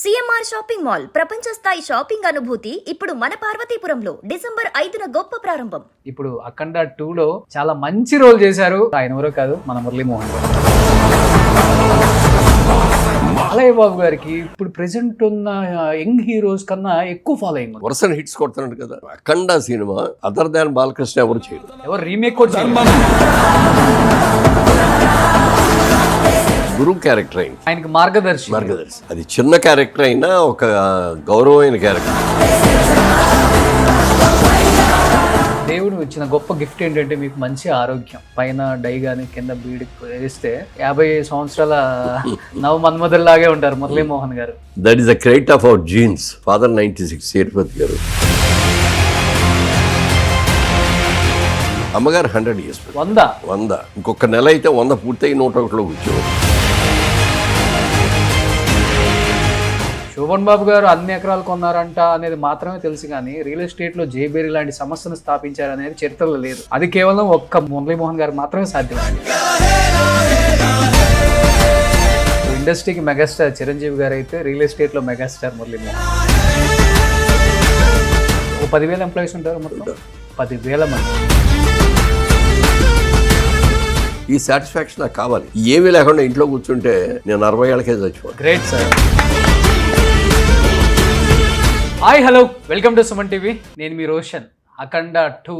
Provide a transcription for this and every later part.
CMR shopping mall ప్రపంచ స్థాయి shopping అనుభూతి ఇప్పుడు మన పార్వతీపురంలో డిసెంబర్ 5న గొప్ప ప్రారంభం. ఇప్పుడు అఖండ 2లో చాలా మంచి రోల్ చేశారు. ఆయన ఎవరో కాదు, మన మురళీమోహన్ గారు. బాలయ్య బాబు గారికి ఇప్పుడు ప్రెసెంట్ ఉన్న యంగ్ హీరోస్ కన్నా ఎక్కువ ఫాలోయింగ్ ఉంది. వరుస హిట్స్ కొడుతున్నాడు కదా. అఖండ సినిమా అదర్ దాన్ బాలకృష్ణ ఎవరు చేయరు. ఎవరు రీమేక్ కూడా చేయరు. గురువు క్యారెక్టర్ అయింది, ఆయనకి మార్గదర్శి. అది చిన్న క్యారెక్టర్ అయినా ఒక గౌరవమైన క్యారెక్టర్. దేవుడు ఇచ్చిన గొప్ప గిఫ్ట్ ఏంటంటే మీకు మంచి ఆరోగ్యం. పైన డై గాని కింద బీడి వేస్తే 50 సంవత్సరాల నవ మన్మధుల్లాగే ఉంటారు మురళీమోహన్ గారు. That is the credit of our jeans. Father 96 Sethupathi గారు, అమ్మగారు 100 years. 100 ఇంకొక నెల అయితే 100 పూర్తయి 101లో కూర్చోవాలి. శోభన్ బాబు గారు అన్ని ఎకరాలు కొన్నారంట అనేది మాత్రమే తెలుసు, కానీ రియల్ ఎస్టేట్ లో జేబేరి లాంటి సంస్థను స్థాపించారనేది చరిత్రలో లేదు. అది కేవలం ఒక్క మురళీమోహన్ గారు మాత్రమే సాధ్యం. ఇండస్ట్రీకి మెగాస్టార్ చిరంజీవి గారు అయితే రియల్ ఎస్టేట్ లో మెగాస్టార్ మురళీమోహన్. 10,000 ఎంప్లాయీస్ ఉంటారు, మొత్తం 10,000 మంది. ఈ సాటిస్ఫాక్షన్ నాకు కావాలి. ఏమీ లేకుండా ఇంట్లో కూర్చుంటే నేను 60 ఏళ్ళకే చచ్చిపోతాను. Great sir. Hi, hello, welcome to Suman TV. నేను మీ రోషన్. అఖండ 2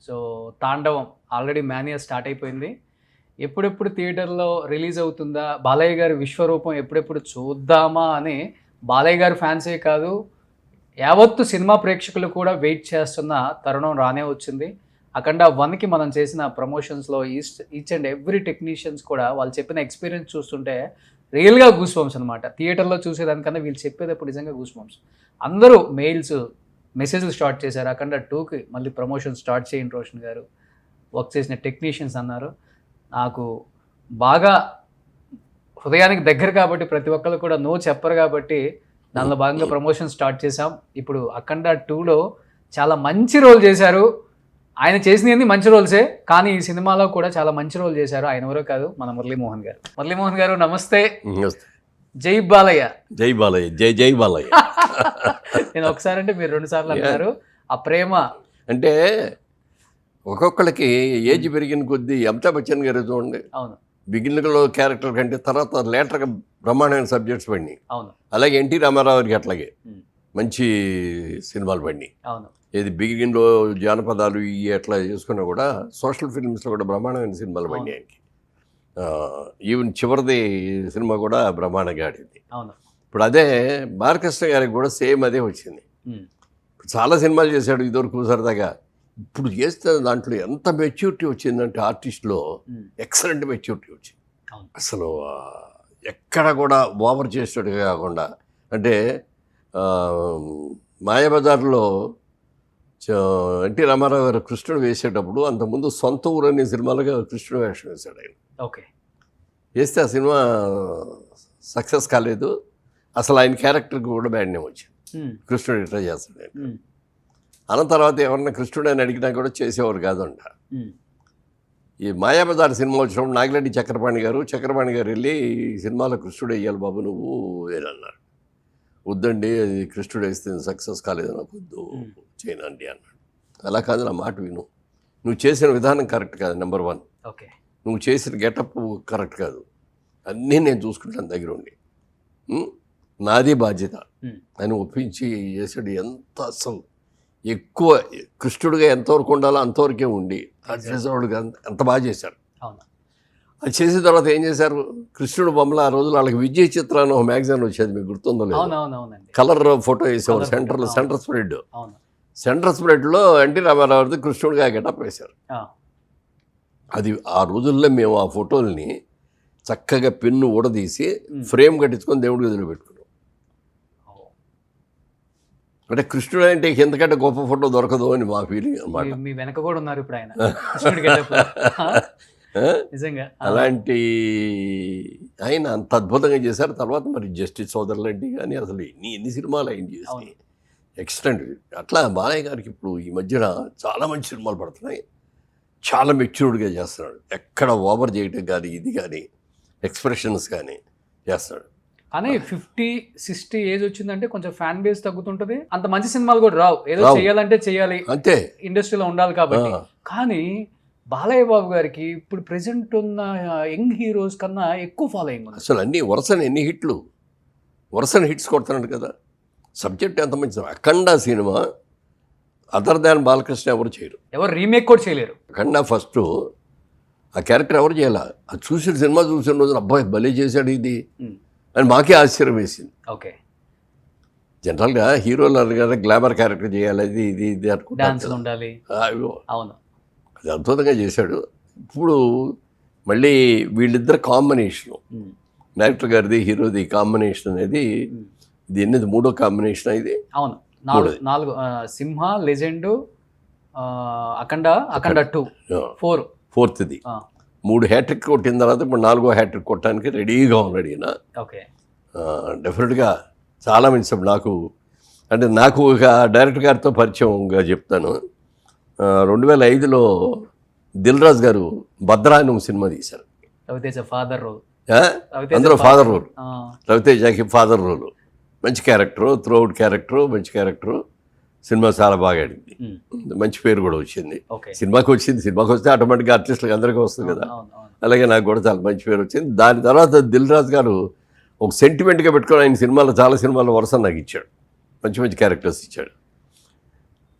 సో తాండవం ఆల్రెడీ మాన్యా స్టార్ట్ అయిపోయింది. ఎప్పుడెప్పుడు థియేటర్లో రిలీజ్ అవుతుందా, బాలయ్య గారి విశ్వరూపం ఎప్పుడెప్పుడు చూద్దామా అని బాలయ్య గారి ఫ్యాన్సే కాదు, యావత్తు సినిమా ప్రేక్షకులు కూడా వెయిట్ చేస్తున్న తరుణం రానే వచ్చింది. అఖండ 1కి మనం చేసిన ప్రమోషన్స్లో ఈచ్ అండ్ ఎవ్రీ టెక్నీషియన్స్ కూడా వాళ్ళు చెప్పిన ఎక్స్పీరియన్స్ చూస్తుంటే రియల్గా గూస్ బంప్స్ అనమాట. థియేటర్లో చూసేదానికన్నా వీళ్ళు చెప్పేటప్పుడు నిజంగా గూస్ బంప్స్. అందరూ మెసేజ్లు స్టార్ట్ చేశారు. అఖండ 2కి మళ్ళీ ప్రమోషన్ స్టార్ట్ చేయండి రోషన్ గారు, వర్క్ చేసిన టెక్నీషియన్స్ అన్నారు. నాకు బాగా హృదయానికి దగ్గర కాబట్టి ప్రతి ఒక్కరు కూడా నో చెప్పరు కాబట్టి దానిలో భాగంగా ప్రమోషన్ స్టార్ట్ చేశాం. ఇప్పుడు అఖండ 2లో చాలా మంచి రోల్ చేశారు. ఆయన చేసినవి మంచి రోల్సే, కానీ ఈ సినిమాలో కూడా చాలా మంచి రోల్ చేశారు. ఆయన ఎవరో కాదు, మన మురళీమోహన్ గారు. మురళీమోహన్ గారు నమస్తే. జై బాలయ్య. జై బాలయ్య. జై జై బాలయ్య. నేను ఒకసారి అంటే మీరు 2 సార్లు అన్నారు. ఆ ప్రేమ అంటే ఒక్కొక్కరికి ఏజ్ పెరిగిన కొద్దీ అమితాబ్ బచ్చన్ గారు చూడండి, అవును, బిగినింగ్లో క్యారెక్టర్ కంటే తర్వాత లేటర్గా బ్రహ్మాండమైన సబ్జెక్ట్స్ పడినాయి. అవును, అలాగే ఎన్టీ రామారావు గారికి అట్లాగే మంచి సినిమాలు పడినాయి. అవును, ఏది బిగినింగ్లో జానపదాలు ఇవి ఎట్లా చేసుకున్నా కూడా సోషల్ ఫిల్మ్స్లో కూడా బ్రహ్మాండమైన సినిమాలు పడినాయి ఆయనకి. ఈవెన్ చివరిది సినిమా కూడా బ్రహ్మాండంగా ఆడింది. అవును. ఇప్పుడు అదే బాలకృష్ణ గారికి కూడా సేమ్ అదే వచ్చింది. చాలా సినిమాలు చేశాడు ఇదివరకు సరదాగా. ఇప్పుడు చేస్తే దాంట్లో ఎంత మెచ్యూరిటీ వచ్చిందంటే ఆర్టిస్ట్లో ఎక్సలెంట్ మెచ్యూరిటీ వచ్చింది. అసలు ఎక్కడ కూడా ఓవర్ చేసేటట్టుగా కాకుండా. అంటే మాయాబజార్లో ఎన్టీ రామారావు గారు కృష్ణుడు వేసేటప్పుడు అంతకుముందు సొంత ఊరు అనే సినిమాలుగా కృష్ణుడు వేషం వేశాడు ఆయన. ఓకే. వేస్తే ఆ సినిమా సక్సెస్ కాలేదు. అసలు ఆయన క్యారెక్టర్కి కూడా బ్యాడ్ నేమ్ వచ్చింది. కృష్ణుడు ఇట్లా చేస్తాడు ఆయన. అన్న తర్వాత ఎవరన్నా కృష్ణుడు అని అడిగినా కూడా చేసేవారు కాదంట. ఈ మాయాబజార్ సినిమా వచ్చినప్పుడు నాగిరెడ్డి చక్రపాణి గారు వెళ్ళి ఈ సినిమాలో కృష్ణుడు వేయాలి బాబు నువ్వు వేయాలన్నారు. వద్దండి, అది కృష్ణుడు వేస్తే సక్సెస్ కాలేదు, నాకు వద్దు, చేయనండి అన్నాడు. అలా కాదు, నా మాట విను, నువ్వు చేసిన విధానం కరెక్ట్ కాదు, నెంబర్ 1. ఓకే. నువ్వు చేసిన గెటప్ కరెక్ట్ కాదు, అన్నీ నేను చూసుకుంటాను దగ్గర ఉండి, నాది బాధ్యత అని ఒప్పించి చేసాడు. ఎంత అసలు ఎక్కువ కృష్ణుడిగా ఎంతవరకు ఉండాలో అంతవరకే ఉండి చేసేవాడుగా ఎంత బాగా చేశారు. అది చేసిన తర్వాత ఏం చేశారు, కృష్ణుడు బొమ్మల ఆ రోజులు వాళ్ళకి విజయ చిత్ర అని ఒక మ్యాగజైన్ వచ్చేది, మీకు గుర్తుందో లేదు, కలర్ ఫోటో వేసేవారు. సెంటర్ స్ప్రెడ్లో ఎన్టీ రామారావుది కృష్ణుడిగా గెటప్ వేశారు. అది ఆ రోజుల్లో మేము ఆ ఫోటోల్ని చక్కగా పెన్ను ఊడదీసి ఫ్రేమ్ కట్టించుకొని దేవుడి గదిలో పెట్టుకున్నాం. అంటే కృష్ణుడు అంటే ఎందుకంటే గొప్ప ఫోటో దొరకదు అని మా ఫీలింగ్ అన్నమాట. మీ వెనక కూడా ఉన్నారు ఇప్పుడు ఆయన. నిజంగా అలాంటి ఆయన అంత అద్భుతంగా చేశారు. తర్వాత మరి జస్టిస్ సోదరులంటి కానీ అసలు ఎన్ని సినిమాలు ఆయన చేసి ఎక్స్టెంట్. అట్లా బాలయ్య గారికి ఇప్పుడు ఈ మధ్యన చాలా మంచి సినిమాలు పడుతున్నాయి. చాలా మెచ్యూర్డ్గా చేస్తున్నాడు. ఎక్కడ ఓవర్ చేయటం కానీ ఇది కానీ ఎక్స్ప్రెషన్స్ కానీ చేస్తున్నాడు. కానీ 50-60 ఏజ్ వచ్చిందంటే కొంచెం ఫ్యాన్ బేస్ తగ్గుతుంటది. అంత మంచి సినిమాలు కూడా రావు. ఏదో చేయాలంటే చేయాలి, అంతే, ఇండస్ట్రీలో ఉండాలి కాబట్టి. కానీ బాలయ్య బాబు గారికి ఇప్పుడు ప్రెసెంట్ ఉన్న యంగ్ హీరోస్ కన్నా ఎక్కువ ఫాలోయింగ్ ఉంది. అసలు అన్ని ఎన్ని హిట్స్ కొడుతున్నాడు కదా. సబ్జెక్ట్ ఎంత మంచి. అఖండ సినిమా అదర్ దాన్ బాలకృష్ణ ఎవరు చేయరు, ఎవరు రీమేక్ కూడా చేయలేరు. అఖండ ఫస్ట్ ఆ క్యారెక్టర్ ఎవరు చేయాల. అది సినిమా చూసిన రోజున అబ్బాయి భలే చేశాడు ఇది అని మాకే ఆశ్చర్యం వేసింది. ఓకే, జనరల్గా హీరోలు అనగానే గ్లామర్ క్యారెక్టర్ చేయాలి, ఇది ఇది ఇది డాన్సులు ఉండాలి. అయ్యో, అవును, అది అద్భుతంగా చేశాడు. ఇప్పుడు మళ్ళీ వీళ్ళిద్దరు కాంబినేషను, డైరెక్టర్ గారిది హీరోది కాంబినేషన్ అనేది ఇది ఎన్నది 3వ కాంబినేషన్ ఇది. అవును, 4 సింహ, లెజెండ్, అఖండ 2, 4th 3 హ్యాట్రిక్ కొట్టిన తర్వాత ఇప్పుడు 4వ హ్యాట్రిక్ కొట్టడానికి రెడీగా ఉన్నాడు ఈయన. ఓకే, డెఫినెట్గా చాలా మంచి. నాకు ఒక డైరెక్టర్ గారితో పరిచయంగా చెప్తాను. 2005లో దిల్ రాజు గారు భద్రా అని ఒక సినిమా తీశారు. రవితేజ ఫాదర్ రోల్, అందులో ఫాదర్ రోల్, రవితేజకి ఫాదర్ రోల్. మంచి క్యారెక్టరు, త్రూఅవుట్ క్యారెక్టరు, మంచి క్యారెక్టరు. సినిమా చాలా బాగా ఆడింది, మంచి పేరు కూడా వచ్చింది. సినిమాకి వస్తే ఆటోమేటిక్గా ఆర్టిస్టులకు అందరికీ వస్తుంది కదా. అలాగే నాకు కూడా చాలా మంచి పేరు వచ్చింది. దాని తర్వాత దిల్ రాజు గారు ఒక సెంటిమెంట్గా పెట్టుకొని ఆయన సినిమాలో చాలా సినిమాల్లో వరుస నాకు ఇచ్చాడు, మంచి క్యారెక్టర్స్ ఇచ్చాడు.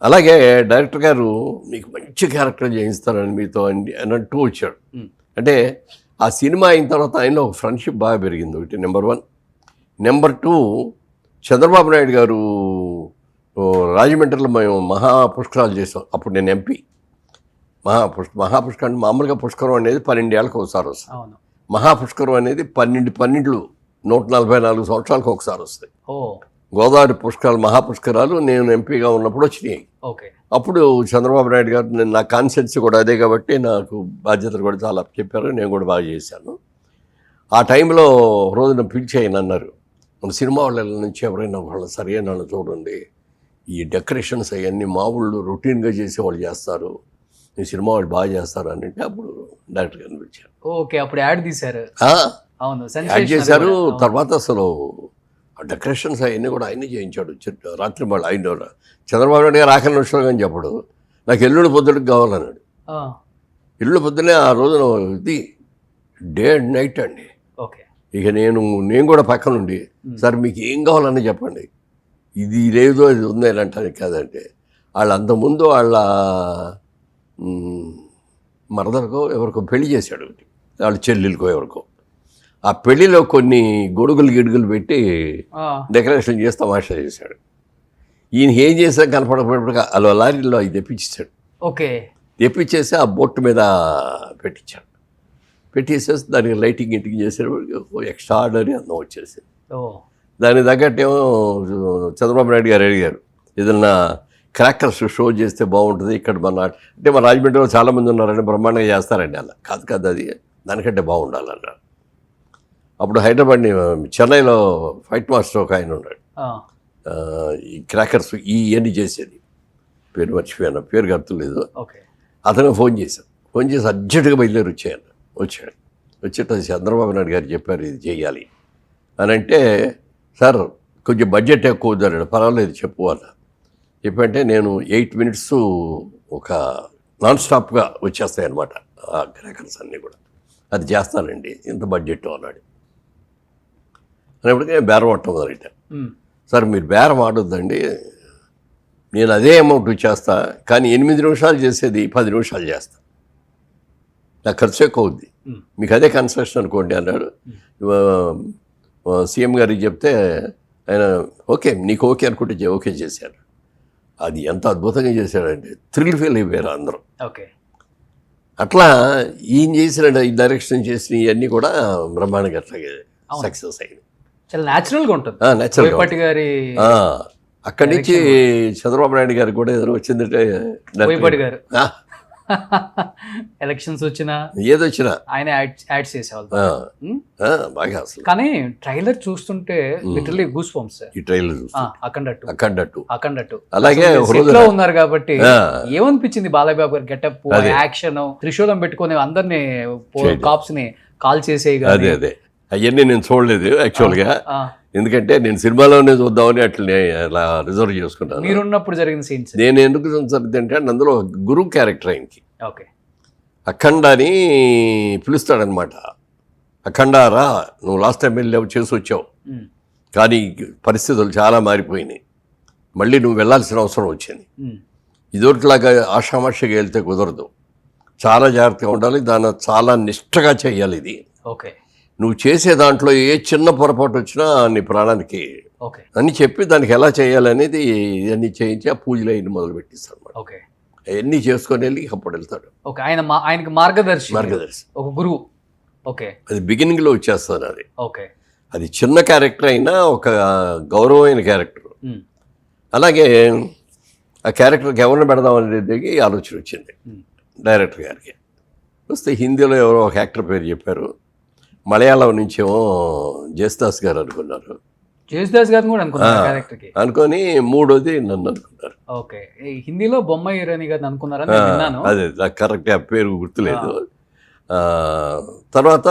అలాగే డైరెక్టర్ గారు మీకు మంచి క్యారెక్టర్ చేయిస్తారని మీతో అన్నట్టు వచ్చాడు. అంటే ఆ సినిమా అయిన తర్వాత ఆయనలో ఒక ఫ్రెండ్షిప్ బాగా పెరిగింది. ఒకటి నెంబర్ 1. నెంబర్ 2, చంద్రబాబు నాయుడు గారు రాజమండ్రిలో మేము మహాపుష్కరాలు చేసాం. అప్పుడు నేను ఎంపీ. మహాపుష్కరం మామూలుగా పుష్కరం అనేది 12 ఏళ్ళకి ఒకసారి వస్తుంది. మహాపుష్కరం అనేది 12 144 సంవత్సరాలకు ఒకసారి వస్తాయి. గోదావరి పుష్కరాలు, మహాపుష్కరాలు నేను ఎంపీగా ఉన్నప్పుడు వచ్చినాయి. అప్పుడు చంద్రబాబు నాయుడు గారు, నా కాన్సెన్సీ కూడా అదే కాబట్టి నాకు బాధ్యతలు కూడా చాలా చెప్పారు, నేను కూడా బాగా చేశాను. ఆ టైంలో రోజున పిలిచి ఆయన అన్నారు, మన సినిమా వాళ్ళ నుంచి ఎవరైనా వాళ్ళ సరైన వాళ్ళు చూడండి, ఈ డెకరేషన్స్ అవన్నీ మా ఊళ్ళు రొటీన్గా చేసేవాళ్ళు చేస్తారు, ఈ సినిమా వాళ్ళు బాగా చేస్తారు అని అంటే అప్పుడు డైరెక్టర్ గారిని పిలిచారు. ఓకే, అప్పుడు యాడ్ తీశారు. అవును, యాడ్ చేశారు. తర్వాత అసలు ఆ డెకరేషన్స్ అవన్నీ కూడా ఆయనే చేయించాడు. రాత్రి మళ్ళీ ఆయన చంద్రబాబు నాయుడు గారు ఆఖరి నిమిషంలో కానీ చెప్పడు, నాకు ఎల్లుండి పొద్దుడికి కావాలన్నాడు. ఎల్లుండి పొద్దునే ఆ రోజున ఇది డే అండ్ నైట్ అండి. ఇక నేను కూడా పక్కనుండి, సార్ మీకు ఏం కావాలని చెప్పండి, ఇది లేదో ఇది ఉందని అంటానికి కాదంటే, వాళ్ళు అంతకుముందు వాళ్ళ మరదలకో ఎవరికో పెళ్లి చేశాడు, వాళ్ళ చెల్లెలకో ఎవరికో. ఆ పెళ్లిలో కొన్ని గిడుగులు పెట్టి డెకరేషన్ చేసి తమాషా చేశాడు. ఈయన ఏం చేసా కనపడకపోయినప్పుడు అలా లారీలో అవి తెప్పించాడు. తెప్పించేసి ఆ బొట్టు మీద పెట్టేసేసి దానికి లైటింగ్ చేసేటప్పుడు ఎక్స్ట్రా ఆర్డినరీ అందం వచ్చేసింది. దానికి తగ్గట్టేమో చంద్రబాబు నాయుడు గారు అడిగారు, ఏదన్నా క్రాకర్స్ షో చేస్తే బాగుంటుంది ఇక్కడ అంటే మన రాజమండ్రిలో చాలామంది ఉన్నారండి, బ్రహ్మాండంగా చేస్తారండి. అలా కాదు అది దానికంటే బాగుండాలన్నారు. అప్పుడు హైదరాబాద్ని చెన్నైలో ఫైట్ మాస్టర్ ఒక ఆయన ఉన్నాడు, ఈ క్రాకర్స్ ఇవన్నీ చేసేది, పేరు మర్చిపోయాను, పేరు గుర్తులేదు. అతను ఫోన్ చేసి అర్జెంటుగా బయలుదేరి వచ్చాడు. వచ్చేట చంద్రబాబు నాయుడు గారు చెప్పారు ఇది చేయాలి అని అంటే, సార్ కొంచెం బడ్జెట్ ఎక్కువ వద్దన్నాడు. పర్వాలేదు చెప్పు అన్న. చెప్పంటే నేను 8 minutes ఒక నాన్ స్టాప్గా వచ్చేస్తాయి అన్నమాట ఆ క్రాకర్స్ అన్నీ కూడా, అది చేస్తానండి ఇంత బడ్జెట్ అన్నాడు. అనేప్పటికీ బేరం ఆడటం మొదలెట్టా. సార్ మీరు బేరం ఆడొద్దండి, నేను అదే అమౌంట్ చేస్తా, కానీ 8 నిమిషాలు చేసేది 10 నిమిషాలు చేస్తా, నాకు ఖర్చు ఎక్కువ అవుద్ది, మీకు అదే కన్స్ట్రక్షన్ అనుకోండి అన్నాడు. సీఎం గారికి చెప్తే ఆయన ఓకే నీకు ఓకే అనుకుంటే ఓకే చేశారు. అది ఎంత అద్భుతంగా చేశాడంటే థ్రిల్ ఫీల్ అయిపోయారు అందరూ. అట్లా ఈయన చేసిన ఈ డైరెక్షన్ చేసిన ఇవన్నీ కూడా బ్రహ్మాండంగా అట్లాగే సక్సెస్ అయింది. చాలా న్యాచురల్గా ఉంటుంది. అక్కడి నుంచి చంద్రబాబు నాయుడు గారికి కూడా ఏదైనా వచ్చిందంటే ఎలక్షన్స్ వచ్చినా ఏదొచ్చినా ఆయన యాడ్స్ చేసేవాళ్ళు బాగా అసలు. కానీ ట్రైలర్ చూస్తుంటే లిటరల్లీ గూస్ బంప్స్. ఈ ట్రైలర్ అఖండ 2 అలాగే ఉన్నారు కాబట్టి ఏమనిపించింది బాలయ్య బాబు గారి గెటప్, యాక్షన్, త్రిశూలం పెట్టుకుని అందరినీ కాప్స్ ని కాల్ చేసే అవన్నీ నేను చూడలేదు యాక్చువల్గా, ఆ, ఎందుకంటే నేను సినిమాలోనే చూద్దామని అట్లనే అలా రిజర్వ్ చేసుకుంటాను. మీరున్నప్పుడు జరిగిన సీన్స్. నేను ఎందుకు చూసానంటే అందులో గురువు క్యారెక్టర్ ఆయనకి ఓకే. అఖండ అని పిలుస్తాడనమాట. అఖండ రా, నువ్వు లాస్ట్ టైం వెళ్ళావు, చేసి వచ్చావు, ఉమ్, కానీ పరిస్థితులు చాలా మారిపోయినాయి, మళ్ళీ నువ్వు వెళ్ళాల్సిన అవసరం వచ్చింది. ఉమ్, ఇదొకటిలాగా ఆషామాషిగా వెళ్తే కుదరదు, చాలా జాగ్రత్తగా ఉండాలి, దాన్ని చాలా నిష్టగా చేయాలి. ఇది ఓకే. నువ్వు చేసే దాంట్లో ఏ చిన్న పొరపాటు వచ్చినా నీ ప్రాణానికి ఓకే. అని చెప్పి దానికి ఎలా చేయాలనేది ఇవన్నీ చేయించి ఆ పూజలు అయిన మొదలు పెట్టిస్తాడు అనమాట. ఓకే. అవన్నీ చేసుకొని వెళ్ళి అప్పుడు వెళ్తాడు. ఓకే. ఆయనకి మార్గదర్శి, మార్గదర్శి ఒక గురువు. ఓకే. అది బిగినింగ్లో వచ్చేస్తుంది. అది ఓకే. అది చిన్న క్యారెక్టర్ అయినా ఒక గౌరవమైన క్యారెక్టర్. ఉమ్, అలాగే ఆ క్యారెక్టర్కి ఎవరిని పెడదాం అనేది ఆలోచన వచ్చింది ఉమ్, డైరెక్టర్ గారికి. వస్తే హిందీలో ఎవరో ఒక యాక్టర్ పేరు చెప్పారు, మలయాళం నుంచేమో జేసుదాస్ గారు అనుకున్నారు. జేసుదాస్ గారిని కూడా అనుకున్నారు క్యారెక్టర్కి. అనుకొని మూడోది నన్ను అనుకున్నారు. ఓకే. ఈ హిందీలో బొమ్మ హీరోయిన్ గారిని అనుకున్నారని నేను విన్నాను. అదే నాకు కరెక్ట్గా పేరు గుర్తులేదు. తర్వాత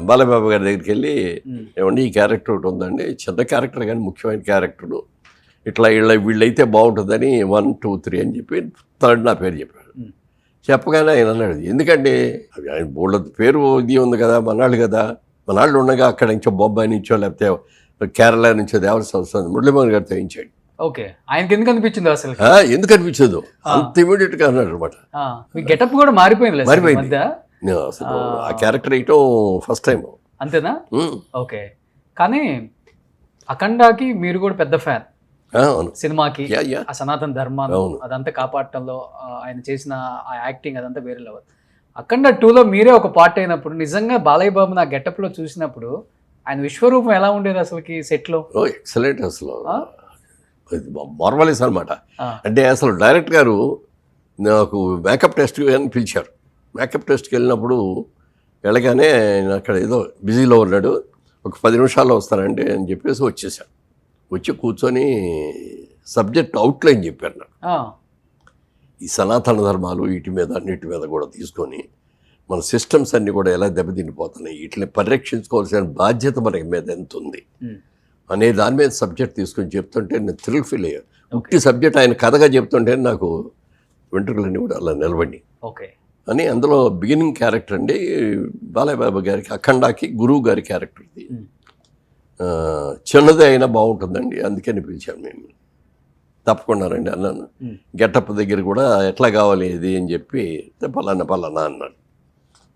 బాలబాబు గారి దగ్గరికి వెళ్ళి, ఉమ్, ఏమండి ఈ క్యారెక్టర్ ఒకటి ఉందండి, చిన్న క్యారెక్టర్ కానీ ముఖ్యమైన క్యారెక్టరు, ఇట్లా వీళ్ళైతే బాగుంటుందని 1, 2, 3 అని చెప్పి థర్డ్ నా పేరు చెప్పాడు. ఉమ్, చెప్పగానే ఆయన అన్నాడు, ఎందుకండి అవి ఆయన బోళ్ళ పేరు ఇది ఉంది కదా, మనాళ్ళు కదా, మనాళ్ళు ఉండగా అక్కడ నుంచో బొంబాయి నుంచో లేకపోతే కేరళ నుంచో దేవస్థానం వస్తుంది, మురళీమోహన్ గారు తగ్గించాడు. ఓకే. ఆయనకి ఎందుకు అనిపించింది అసలు? ఎందుకు అనిపించదు, అంత ఇమీడియట్గా అన్నాడు అనమాట. మీ గెటప్ కూడా మారిపోయింది మారిపోయింది. మధ్య. నేను అసలు ఆ క్యారెక్టర్ వేయటం ఫస్ట్ టైం. అంతేనా? ఓకే. కానీ అఖండాకి మీరు కూడా పెద్ద ఫ్యాన్. అవును, సినిమాకి యా, యా. ఆ సనాతన ధర్మాన్ని అవును. అదంతా కాపాడటంలో ఆయన చేసిన ఆ యాక్టింగ్ అదంతా వేరే లెవెల్. అఖండ 2లో మీరే ఒక పార్ట్ అయినప్పుడు నిజంగా బాలయ్య బాబు నా గెటప్లో చూసినప్పుడు ఆయన విశ్వరూపం ఎలా ఉండేది అసలుకి సెట్లో? ఎక్సలెంట్, అసలు మార్వలెస్ అనమాట. ఆ. అంటే అసలు డైరెక్టర్ గారు నాకు మేకప్ టెస్ట్ అని పిలిచారు. మేకప్ టెస్ట్కి వెళ్ళినప్పుడు వెళ్ళగానే ఆయన అక్కడ ఏదో బిజీలో ఉన్నాడు, ఒక 10 నిమిషాల్లో వస్తానండి అని చెప్పేసి వచ్చేసాను. వచ్చి కూర్చొని సబ్జెక్ట్ అవుట్లైన్ చెప్పారు నాకు. ఈ సనాతన ధర్మాలు వీటి మీద అన్నిటి మీద కూడా తీసుకొని మన సిస్టమ్స్ అన్నీ కూడా ఎలా దెబ్బతిండిపోతున్నాయి, వీటిని పరిరక్షించుకోవాల్సిన బాధ్యత మనకి మీద ఎంత ఉంది అనే దాని మీద సబ్జెక్ట్ తీసుకొని చెప్తుంటే నేను థ్రిల్ ఫీల్ అయ్యాను. ఉట్టి సబ్జెక్ట్ ఆయన కథగా చెప్తుంటే నాకు వెంట్రుకలన్నీ కూడా అలా నిలబడి. ఓకే. అని అందులో బిగినింగ్ క్యారెక్టర్ అండి బాలయ్య బాబు గారికి, అఖండాకి గురువు గారి క్యారెక్టర్ ఇది. చిన్నదే అయినా బాగుంటుందండి, అందుకని పిలిచాను మేము. తప్పకుండా రండి అన్నాను. గెటప్ దగ్గర కూడా ఎట్లా కావాలి ఇది అని చెప్పి పలానా అన్నాడు.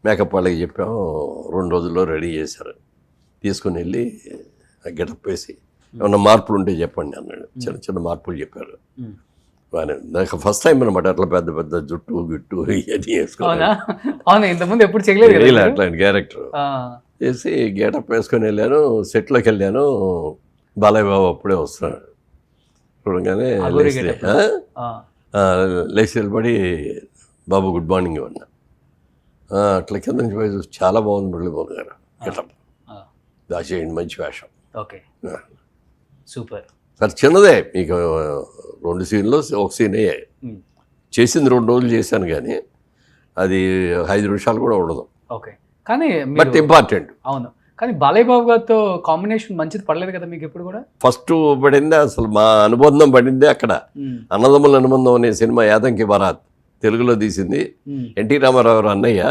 మేకప్ వాళ్ళకి చెప్పాము, 2 రోజుల్లో రెడీ చేశారు. తీసుకుని వెళ్ళి గెటప్ వేసి ఏమన్నా మార్పులు ఉంటే చెప్పండి అన్నాడు. చిన్న చిన్న మార్పులు చెప్పారు. నాకు ఫస్ట్ టైం అనమాట అట్లా పెద్ద పెద్ద జుట్టు గిట్టు ఇవన్నీ వేసుకోవాలి, ఇంతకుముందు ఎప్పుడు చేయలేదు అట్లాంటి క్యారెక్టర్ చేసి గెటప్ వేసుకొని వెళ్ళాను. సెట్లోకి వెళ్ళాను, బాలయ్య బాబు అప్పుడే వస్తున్నాడు. చూడగానే లేచి నిలబడి బాబు గుడ్ మార్నింగ్ ఇవ్వన్నా. అట్లా కింద నుంచి పోయి చూసి చాలా బాగుంది మురళీమోహన్ గారు గెటప్, దాచేయండి మంచి వేషం. Okay, super. సార్ చిన్నదే, మీకు 2 సీన్లు ఒక సీనే చేసింది, 2 రోజులు చేశాను కానీ అది 5 నిమిషాలు కూడా ఉండదు. ఓకే, కానీ బట్ ఇంపార్టెంట్. అవును, కానీ బాలయ్య బాబు గారితో కాంబినేషన్ మంచిది పడలేదు కదా మీకు ఎప్పుడు కూడా? ఫస్ట్ పడిందే, అసలు మా అనుబంధం పడిందే అక్కడ. అన్నదమ్ముల అనుబంధం అనే సినిమా యాదంకి బరాత్ తెలుగులో తీసింది. ఎన్టీ రామారావు గారు అన్నయ్య,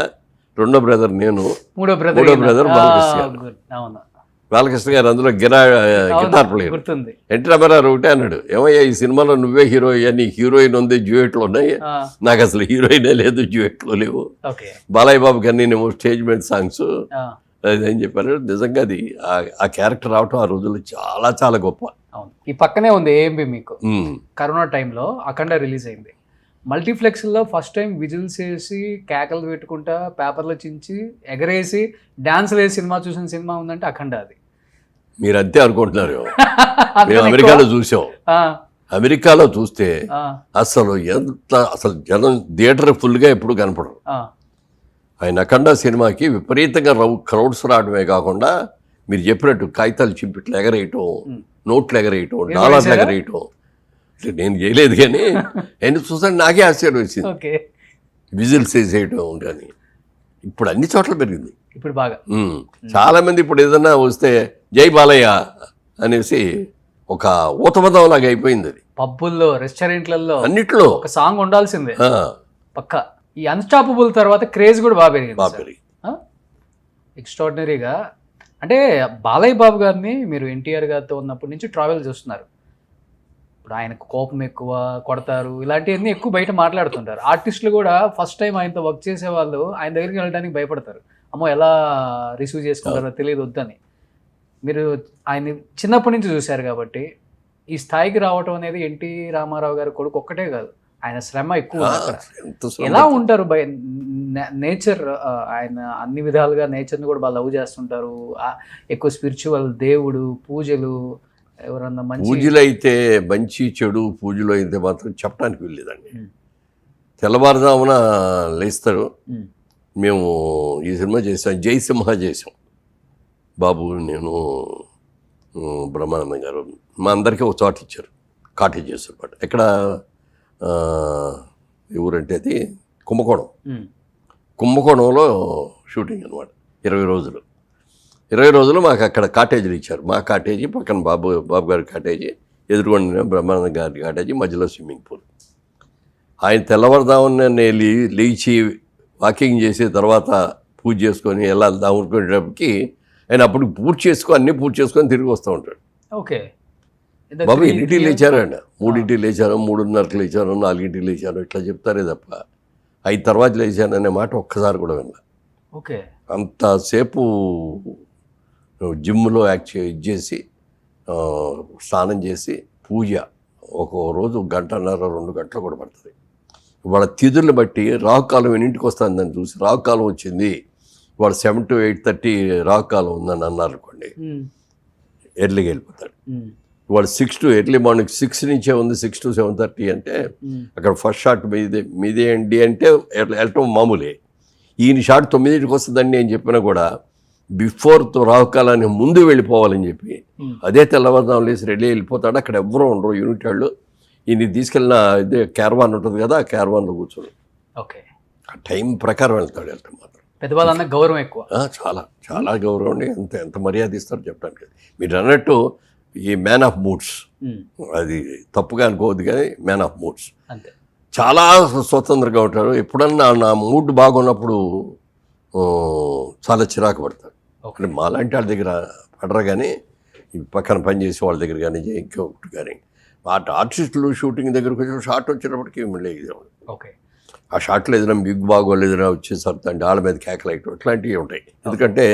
రెండో బ్రదర్ నేను, మూడో బ్రదర్ బాలకృష్ణ గారు. బాలకృష్ణ గారు అందులో గిటార్ ప్లేయర్. ఎన్టీ రామారావు ఒకటే అన్నాడు, ఏమయ్యా ఈ సినిమాలో నువ్వే హీరో అయ్యా, నీకు హీరోయిన్ ఉంది, డ్యూయెట్లు ఉన్నాయి, నాకు అసలు హీరోయినే లేదు, డ్యూయెట్లు లేవు. బాలయ్య బాబు గారిని నేను స్టేజ్మెంట్ సాంగ్స్ అదని చెప్పారు. నిజంగా అది ఆ క్యారెక్టర్ రావటం ఆ రోజుల్లో చాలా చాలా గొప్ప. అవును, ఈ పక్కనే ఉంది ఏఎంబి. మీకు కరోనా టైంలో అఖండ రిలీజ్ అయింది. మల్టీప్లెక్స్లో ఫస్ట్ టైం విజిల్స్ వేసి కేకలు పెట్టుకుంటా పేపర్లో చించి ఎగరేసి డాన్సులు వేసి సినిమా చూసిన సినిమా ఉందంటే అఖండ. అది మీరు అంతే అనుకుంటున్నారు. మేము అమెరికాలో చూసాం. అమెరికాలో చూస్తే అసలు అసలు జనం థియేటర్ ఫుల్గా ఎప్పుడు కనపడరు. ఆయన అఖండ సినిమాకి విపరీతంగా క్రౌడ్స్ రావడమే కాకుండా మీరు చెప్పినట్టు కాగితాలు చింపిట్లు ఎగరేయటం, నోట్లు ఎగరేయటం, డాలర్లు ఎగరేయటం, నేను చేయలేదు కానీ ఆయన చూసాను నాకే ఆశ్చర్యం వచ్చింది. విజిల్స్ వేసేయటం కానీ ఇప్పుడు అన్ని చోట్ల పెరిగింది. ఇప్పుడు బాగా చాలా మంది ఇప్పుడు ఏదన్నా వస్తే జై బాలయ్య అనేసి ఒక ఊతపదం లాగా అయిపోయింది అది పబ్బుల్లో రెస్టారెంట్లలో అన్నిట్లో. ఒక సాంగ్ ఉండాల్సిందే ఆ, పక్క. ఈ అన్స్టాపబుల్ తర్వాత క్రేజ్ కూడా బాగా పెరిగింది బాగా సార్. పెరిగి. ఎక్స్ట్రాడినరీగా. అంటే బాలయ్య బాబు గారిని మీరు ఎన్టీఆర్ గారితో ఉన్నప్పటి నుంచి ట్రావెల్ చేస్తున్నారు. ఇప్పుడు ఆయనకు కోపం ఎక్కువ, కొడతారు, ఇలాంటివన్నీ ఎక్కువ బయట మాట్లాడుతుంటారు. ఆర్టిస్టులు కూడా ఫస్ట్ టైం ఆయనతో వర్క్ చేసే వాళ్ళు ఆయన దగ్గరికి వెళ్ళడానికి భయపడతారు. అమ్మో ఎలా రిసీవ్ చేసుకుంటారో తెలియదు వద్దని. మీరు ఆయన్ని చిన్నప్పటి నుంచి చూశారు కాబట్టి ఈ స్థాయికి రావటం అనేది ఎన్టీ రామారావు గారి కొడుకు ఒక్కటే కాదు, ఆయన శ్రమ ఎక్కువ ఉంది అక్కడ. ఎంత శ్రమ. ఎలా ఉంటారు బై నేచర్, ఆయన అన్ని విధాలుగా నేచర్ని కూడా బాగా లవ్ చేస్తుంటారు. ఎక్కువ స్పిరిచువల్, దేవుడు పూజలు, ఎవరన్నా మంచి పూజలు అయితే మంచి చెడు పూజలు అయితే మాత్రం చెప్పడానికి వెళ్ళేదండి. ఉమ్. తెల్లవారుజామున లేస్తారు. ఉమ్. మేము ఈ సినిమా చేసాం, జయసింహ చేసాం. బాబు, నేను, బ్రహ్మానందం గారు, మా అందరికీ ఒక చోట ఇచ్చారు, కాటేజ్ చేశారు. ఎక్కడ ఈ ఊరంటే అది కుంభకోణం. ఉమ్. కుంభకోణంలో షూటింగ్ అనమాట. 20 రోజులు మాకు అక్కడ కాటేజీలు ఇచ్చారు. మా కాటేజీ పక్కన బాబు గారి కాటేజీ, ఎదురుగొండ బ్రహ్మానంద గారి కాటేజీ, మధ్యలో స్విమ్మింగ్ పూల్. ఆయన తెల్లవారుదామని లేచి వాకింగ్ చేసి తర్వాత పూజ చేసుకొని వెళ్ళాలి అనుకునేటప్పటికి ఆయన అప్పుడు అన్నీ పూర్తి చేసుకొని తిరిగి వస్తూ ఉంటాడు. ఓకే. బాబు ఎన్నింటికి లేచారండి? 3 లేచారు, 3:30 లేచారు, 4 లేచారు, ఇట్లా చెప్తారే తప్ప 5 తర్వాత లేచాననే మాట ఒక్కసారి కూడా విన్నా. ఓకే. అంతసేపు జిమ్లో ఇది చేసి స్నానం చేసి పూజ ఒక రోజు 1.5-2 గంటలు కూడా పడుతుంది. వాళ్ళ తిథులను బట్టి రాహుకాలం ఎన్నింటికి వస్తుంది అని చూసి, రాహుకాలం వచ్చింది వాళ్ళ 7 to 8:30 రాహుకాలం ఉందని అన్నారు అనుకోండి, ఎర్లీగా వెళ్ళిపోతాడు. వాడు 6 to ఎర్లీ మార్నింగ్ 6 నుంచే ఉంది, 6 to 7:30 అంటే అక్కడ ఫస్ట్ షాట్ మీదే అండి అంటే వెళ్ళటం మామూలే. ఈయన షాట్ 9కి వస్తుందండి అని చెప్పినా కూడా బిఫోర్ రాహుకాలానికి ముందు వెళ్ళిపోవాలని చెప్పి అదే తెల్లవారుదాం లేసి రెడీ వెళ్ళిపోతాడు. అక్కడ ఎవరూ ఉండరు, యూనిట్ వాళ్ళు. ఈయన తీసుకెళ్ళిన ఇదే క్యారవాన్ ఉంటుంది కదా, ఆ క్యారవాన్లో కూర్చొని ఓకే ఆ టైం ప్రకారం వెళ్తాడు. వెళ్తాం మాత్రం పెద్దవాళ్ళన్న గౌరవం ఎక్కువ. చాలా చాలా గౌరవం అండి. ఎంత మర్యాద ఇస్తారు చెప్పడానికి. మీరు అన్నట్టు ఈ మ్యాన్ ఆఫ్ మూడ్స్, అది తప్పుగా అనుకోవద్దు కానీ మ్యాన్ ఆఫ్ మూడ్స్. అంతే. చాలా స్వతంత్రంగా ఉంటారు. ఎప్పుడన్నా నా మూడ్ బాగున్నప్పుడు చాలా చిరాకు పడతాడు. ఒకటి మాలాంటి వాళ్ళ దగ్గర పడరు కానీ ఈ పక్కన పనిచేసే వాళ్ళ దగ్గర కానీ ఇంకొకటి కానీ ఆర్టిస్టులు షూటింగ్ దగ్గరకు వచ్చి షార్ట్ వచ్చేటప్పటికి మళ్ళీ ఓకే. ఆ షార్ట్లో ఏదైనా బిగ్ బాగోలు ఏదైనా వచ్చేసరికి వాళ్ళ మీద కేకలైట్ ఇట్లాంటివి ఉంటాయి. ఎందుకంటే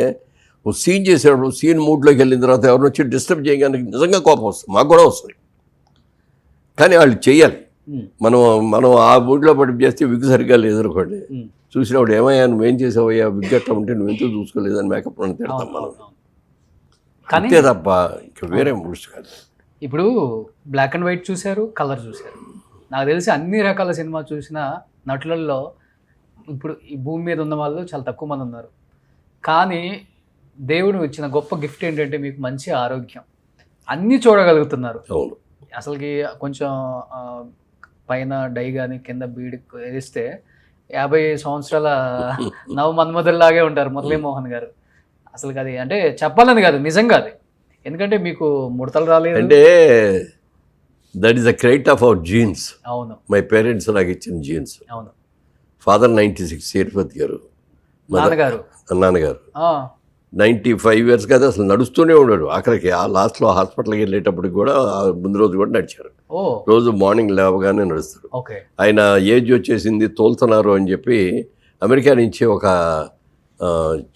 ఓ సీన్ చేసేటప్పుడు సీన్ మూడ్లోకి వెళ్ళిన తర్వాత ఎవరిని వచ్చి డిస్టర్బ్ చేయడానికి నిజంగా కోపం వస్తుంది, మాకు కూడా వస్తుంది. కానీ వాళ్ళు చేయాలి. మనం ఆ మూడ్లో పడి చేస్తే విగ్ సరిగ్గా లేదనుకోండి, చూసినప్పుడు ఏమయ్యా నువ్వేం చేసావయ్యా, విగ్ అట్లా ఉంటే నువ్వు ఎందుకు చూసుకోలేదని మేకప్ అని తిడతాం మనం. అంతే తప్ప ఇంకా వేరే మూడ్స్ కాదు. ఇప్పుడు బ్లాక్ అండ్ వైట్ చూశారు, కలర్ చూశారు. నాకు తెలిసి అన్ని రకాల సినిమా చూసిన నటులలో ఇప్పుడు ఈ భూమి మీద ఉన్న వాళ్ళు చాలా తక్కువ మంది ఉన్నారు. కానీ దేవుడు ఇచ్చిన గొప్ప గిఫ్ట్ ఏంటంటే మీకు మంచి ఆరోగ్యం, అన్నీ చూడగలుగుతున్నారు. అవును. అసలుకి కొంచెం పైన డై కానీ కింద బీడి వేస్తే 50 సంవత్సరాల నవ మన్మధుల్లాగే ఉంటారు మురళీమోహన్ గారు. అసలు అది అంటే చెప్పాలని కాదు, నిజంగా అది. ఎందుకంటే మీకు ముడతలు రాలేదు అంటే that is the credit of our jeans. అవును. మై పేరెంట్స్ నాకు ఇచ్చిన జీన్స్. అవును. ఫాదర్ 96 సేతుపతి గారు, నాన్నగారు 95 years కదా, అసలు నడుస్తూనే ఉన్నాడు. ఆఖరికి ఆ లాస్ట్లో హాస్పిటల్కి వెళ్ళేటప్పటికి కూడా ముందు రోజు కూడా నడిచారు. రోజు మార్నింగ్ లేవగానే నడుస్తారు. ఆయన ఏజ్ వచ్చేసింది, తోలుతున్నారు అని చెప్పి అమెరికా నుంచి ఒక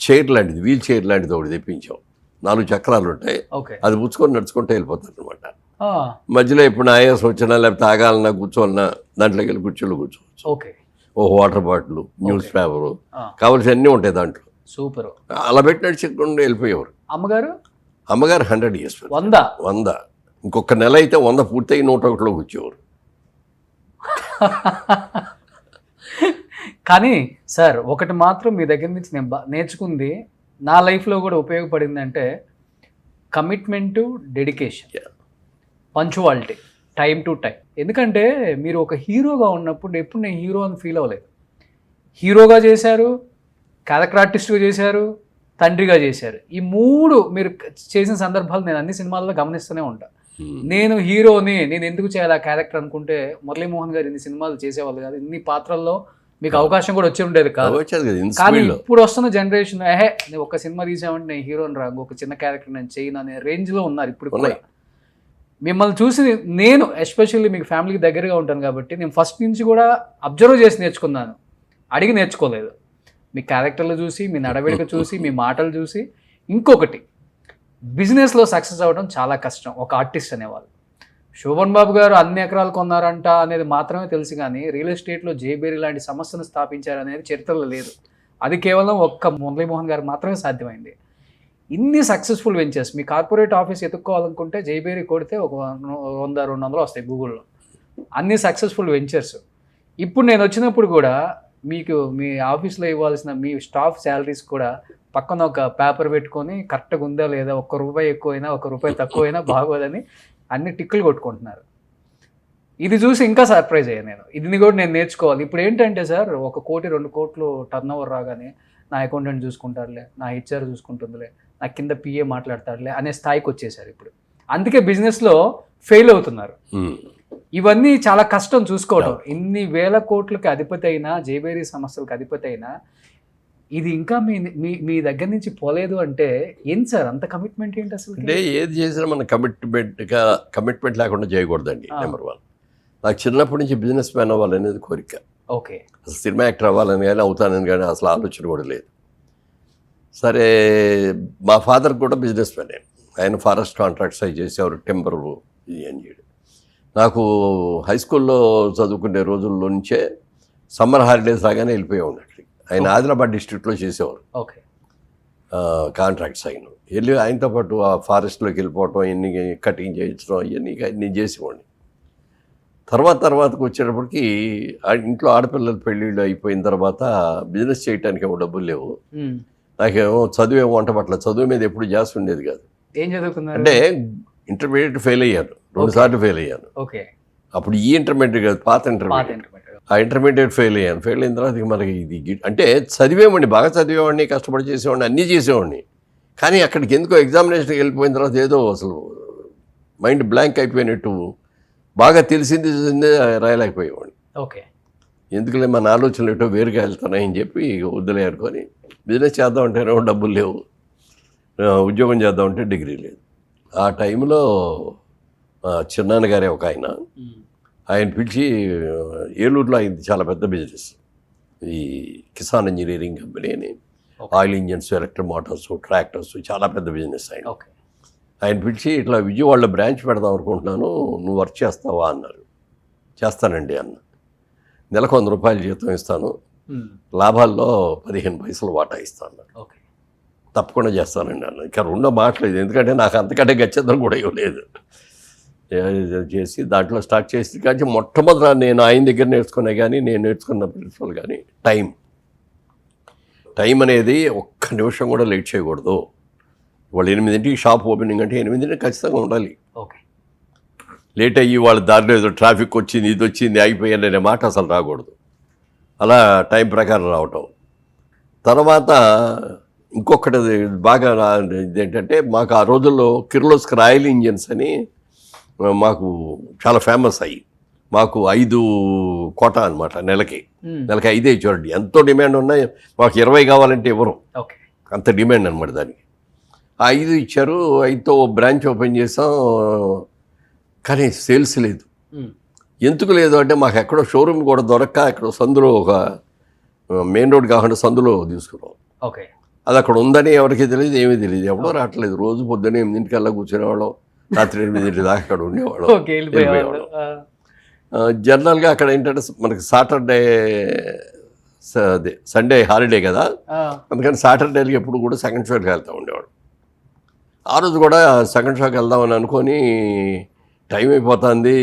చైర్ లాంటిది, వీల్ చైర్ లాంటిది ఒకటి తెప్పించాం. 4 చక్రాలు ఉంటాయి, అది పుచ్చుకొని నడుచుకుంటూ వెళ్ళిపోతారు అనమాట. మధ్యలో ఎప్పుడు ఆయాసం వచ్చినా లేకపోతే ఆగాలన్నా కూర్చోవాలన్నా దాంట్లోకి వెళ్ళి కూర్చోవచ్చు. ఓ వాటర్ బాటిల్, న్యూస్ పేపరు, కావాల్సి అన్నీ ఉంటాయి దాంట్లో. సూపర్. అలా పెట్టి నడిచికుండా వెళ్ళిపోయేవారు. అమ్మగారు 100 years, 100. ఇంకొక నెల అయితే 100 పూర్తయి 101లోకి వచ్చేవారు. కానీ సార్ ఒకటి మాత్రం మీ దగ్గర నుంచి నేను నేర్చుకుంది, నా లైఫ్లో కూడా ఉపయోగపడింది అంటే commitment, dedication, punctuality, time to time. ఎందుకంటే మీరు ఒక హీరోగా ఉన్నప్పుడు ఎప్పుడు నేను హీరో అని ఫీల్ అవ్వలేదు. హీరోగా చేశారు, క్యారెక్టర్ ఆర్టిస్ట్గా చేశారు, తండ్రిగా చేశారు. ఈ 3 మీరు చేసిన సందర్భాలు నేను అన్ని సినిమాల్లో గమనిస్తూనే ఉంటాను. నేను హీరోని, నేను ఎందుకు చేయాలి ఆ క్యారెక్టర్ అనుకుంటే మురళీమోహన్ గారు ఇన్ని సినిమాలు చేసేవాళ్ళు కాదు, ఇన్ని పాత్రల్లో మీకు అవకాశం కూడా వచ్చి ఉండేది కాదు. కానీ ఇప్పుడు వస్తున్న జనరేషన్ నేను ఒక సినిమా తీసామంటే నేను హీరోని రా, ఒక చిన్న క్యారెక్టర్ నేను చేయను అనే రేంజ్లో ఉన్నారు ఇప్పుడు కూడా. మిమ్మల్ని చూసి నేను ఎస్పెషల్లీ మీకు ఫ్యామిలీకి దగ్గరగా ఉంటాను కాబట్టి నేను ఫస్ట్ నుంచి కూడా అబ్జర్వ్ చేసి నేర్చుకున్నాను, అడిగి నేర్చుకోలేదు. మీ క్యారెక్టర్లు చూసి, మీ నడవడిక చూసి, మీ మాటలు చూసి. ఇంకొకటి, బిజినెస్లో సక్సెస్ అవ్వడం చాలా కష్టం ఒక ఆర్టిస్ట్ అనేవాళ్ళు. శోభన్ బాబు గారు అన్ని ఎకరాలు కొన్నారంట అనేది మాత్రమే తెలుసు, కానీ రియల్ ఎస్టేట్లో జేబేరీ లాంటి సంస్థను స్థాపించారనేది చరిత్రలో లేదు. అది కేవలం ఒక్క మురళీమోహన్ గారు మాత్రమే సాధ్యమైంది. ఇన్ని సక్సెస్ఫుల్ వెంచర్స్, మీ కార్పొరేట్ ఆఫీస్ ఎత్తుక్కోవాలనుకుంటే జేబేరీ కొడితే ఒక 100-200 వస్తాయి గూగుల్లో. అన్ని సక్సెస్ఫుల్ వెంచర్స్. ఇప్పుడు నేను వచ్చినప్పుడు కూడా మీకు మీ ఆఫీస్లో ఇవ్వాల్సిన మీ స్టాఫ్ శాలరీస్ కూడా పక్కన ఒక పేపర్ పెట్టుకొని కరెక్ట్గా ఉందా లేదా, ₹1 ఎక్కువైనా ₹1 తక్కువైనా బాగోదని అన్ని టిక్కులు కొట్టుకుంటున్నారు. ఇది చూసి ఇంకా సర్ప్రైజ్ అయ్యాను నేను. ఇది కూడా నేను నేర్చుకోవాలి. ఇప్పుడు ఏంటంటే సార్, 1 కోటి 2 కోట్లు టర్న్ ఓవర్ రాగానే నా అకౌంటెంట్ చూసుకుంటారులే, నా హెచ్ఆర్ చూసుకుంటుందిలే, నా కింద పిఏ మాట్లాడతారులే అనే స్థాయికి వచ్చేసారు ఇప్పుడు. అందుకే బిజినెస్లో ఫెయిల్ అవుతున్నారు. ఇవన్నీ చాలా కష్టం చూసుకోవడం. ఇన్ని వేల కోట్లకి అధిపతి అయినా, జేబేరీ సంస్థలకు అధిపతి అయినా ఇది ఇంకా మీ దగ్గర నుంచి పోలేదు అంటే ఏంటి సార్ అంత కమిట్మెంట్ ఏంటి అసలు? అంటే ఏది చేసినా మన కమిట్మెంట్ లేకుండా చేయకూడదండి. నెంబర్ 1, నాకు చిన్నప్పటి నుంచి బిజినెస్ మ్యాన్ అవ్వాలనేది కోరిక. ఓకే. అసలు సినిమా యాక్టర్ అవ్వాలని కానీ అవుతానని కానీ అసలు ఆలోచన కూడా లేదు. సరే, మా ఫాదర్ కూడా బిజినెస్ మ్యానే. ఆయన ఫారెస్ట్ కాంట్రాక్ట్స్ అవి చేసేవారు, టెంపర్ ఇది అని చేయడం. నాకు హై స్కూల్లో చదువుకునే రోజుల్లో నుంచే సమ్మర్ హాలిడేస్ రాగానే వెళ్ళిపోయేవాడు అక్కడికి. ఆయన ఆదిలాబాద్ డిస్ట్రిక్ట్లో చేసేవారు. ఓకే. కాంట్రాక్ట్స్ అయిన వెళ్ళి ఆయనతో పాటు ఆ ఫారెస్ట్లోకి వెళ్ళిపోవటం, ఇవన్నీ కటింగ్ చేయించడం, ఇవన్నీ చేసేవాడిని. తర్వాతకు వచ్చేటప్పటికి ఇంట్లో ఆడపిల్లల పెళ్ళిళ్ళు అయిపోయిన తర్వాత బిజినెస్ చేయడానికి ఏమో డబ్బులు లేవు. నాకేమో చదువు వంట పట్ల చదువు మీద ఎప్పుడు జాస్ ఉండేది కాదు. ఏం చదువుకున్నారు అంటే ఇంటర్మీడియట్ ఫెయిల్ అయ్యాను, 2 సార్లు ఫెయిల్ అయ్యాను. ఓకే. అప్పుడు ఈ ఇంటర్మీడియట్ కాదు, పాత ఇంటర్మీడియట్. ఆ ఇంటర్మీడియట్ ఫెయిల్ అయ్యాను. ఫెయిల్ అయిన తర్వాత మనకి ఇది అంటే చదివేవాడిని, బాగా చదివేవాడిని, కష్టపడి చేసేవాడిని, అన్నీ చేసేవాడిని. కానీ అక్కడికి ఎందుకో ఎగ్జామినేషన్కి వెళ్ళిపోయిన తర్వాత ఏదో అసలు మైండ్ బ్లాంక్ అయిపోయినట్టు, బాగా తెలిసింది రాయలేకపోయేవాడిని. ఓకే. ఎందుకులే మన ఆలోచనలు ఏటో వేరుగా వెళ్తున్నాయని చెప్పి వద్దులే అనుకొని బిజినెస్ చేద్దామంటేనేమో డబ్బులు లేవు, ఉద్యోగం చేద్దామంటే డిగ్రీ లేదు. ఆ టైంలో చిన్నాన్నగారే ఒక ఆయన పిలిచి, ఏలూరులో అయింది చాలా పెద్ద బిజినెస్, ఈ కిసాన్ ఇంజనీరింగ్ కంపెనీ అని, oil engines, electric Motors, tractors, చాలా పెద్ద బిజినెస్ ఆయన. ఆయన పిలిచి, ఇట్లా విజయవాడలో బ్రాంచ్ పెడదాం అనుకుంటున్నాను, నువ్వు వర్క్ చేస్తావా అన్నారు. చేస్తానండి అన్న. నెలకు ₹100 జీతం ఇస్తాను, లాభాల్లో 15 పైసలు వాటా ఇస్తాను. తప్పకుండా చేస్తానండి అన్న. ఇంకా రెండో మాటలేదు, ఎందుకంటే నాకు అంతకంటే గచ్చేద్దం కూడా ఇవ్వలేదు. చేసి దాంట్లో స్టార్ట్ చేసి కానీ మొట్టమొదట నేను ఆయన దగ్గర నేర్చుకునే కానీ నేను నేర్చుకున్న ప్రిన్సిపల్ కానీ టైం అనేది ఒక్క నిమిషం కూడా లేట్ చేయకూడదు. వాళ్ళు 8ంటికి షాప్ ఓపెనింగ్ అంటే 8ంటికి ఖచ్చితంగా ఉండాలి. ఓకే. లేట్ అయ్యి వాళ్ళ దారిలో ఏదో ట్రాఫిక్ వచ్చింది, ఇది వచ్చింది, అయిపోయాను అనే మాట అసలు రాకూడదు. అలా టైం ప్రకారం రావటం. తర్వాత ఇంకొకటి బాగా ఇదేంటంటే, మాకు ఆ రోజుల్లో కిర్లోస్కర్ ఆయిల్ ఇంజన్స్ అని మాకు చాలా ఫేమస్ అయ్యి, మాకు 5 కోటా అనమాట, నెలకి 5 ఇచ్చారండి. ఎంతో డిమాండ్ ఉన్నాయి, మాకు 20 కావాలంటే ఇవ్వరు, అంత డిమాండ్ అనమాట దానికి. 5 ఇచ్చారు. 5తో బ్రాంచ్ ఓపెన్ చేసాం, కానీ సేల్స్ లేదు. ఎందుకు లేదు అంటే, మాకు ఎక్కడో షోరూమ్ కూడా దొరక్క, ఎక్కడో సందులో, ఒక మెయిన్ రోడ్ కాకుండా సందులో తీసుకున్నాం. ఓకే. అది అక్కడ ఉందని ఎవరికి తెలియదు, ఏమీ తెలియదు, ఎవడో రావట్లేదు. రోజు పొద్దున్నే 8ంటికల్లా కూర్చునేవాళ్ళం, రాత్రి 8 దాకా అక్కడ ఉండేవాళ్ళం. జనరల్గా అక్కడ ఏంటంటే మనకి సాటర్డే అదే సండే హాలిడే కదా, అందుకని సాటర్డేకి ఎప్పుడు కూడా సెకండ్ షోకి వెళ్తూ ఉండేవాడు. ఆ రోజు కూడా సెకండ్ షోకి వెళ్దామని అనుకొని, టైం అయిపోతుంది,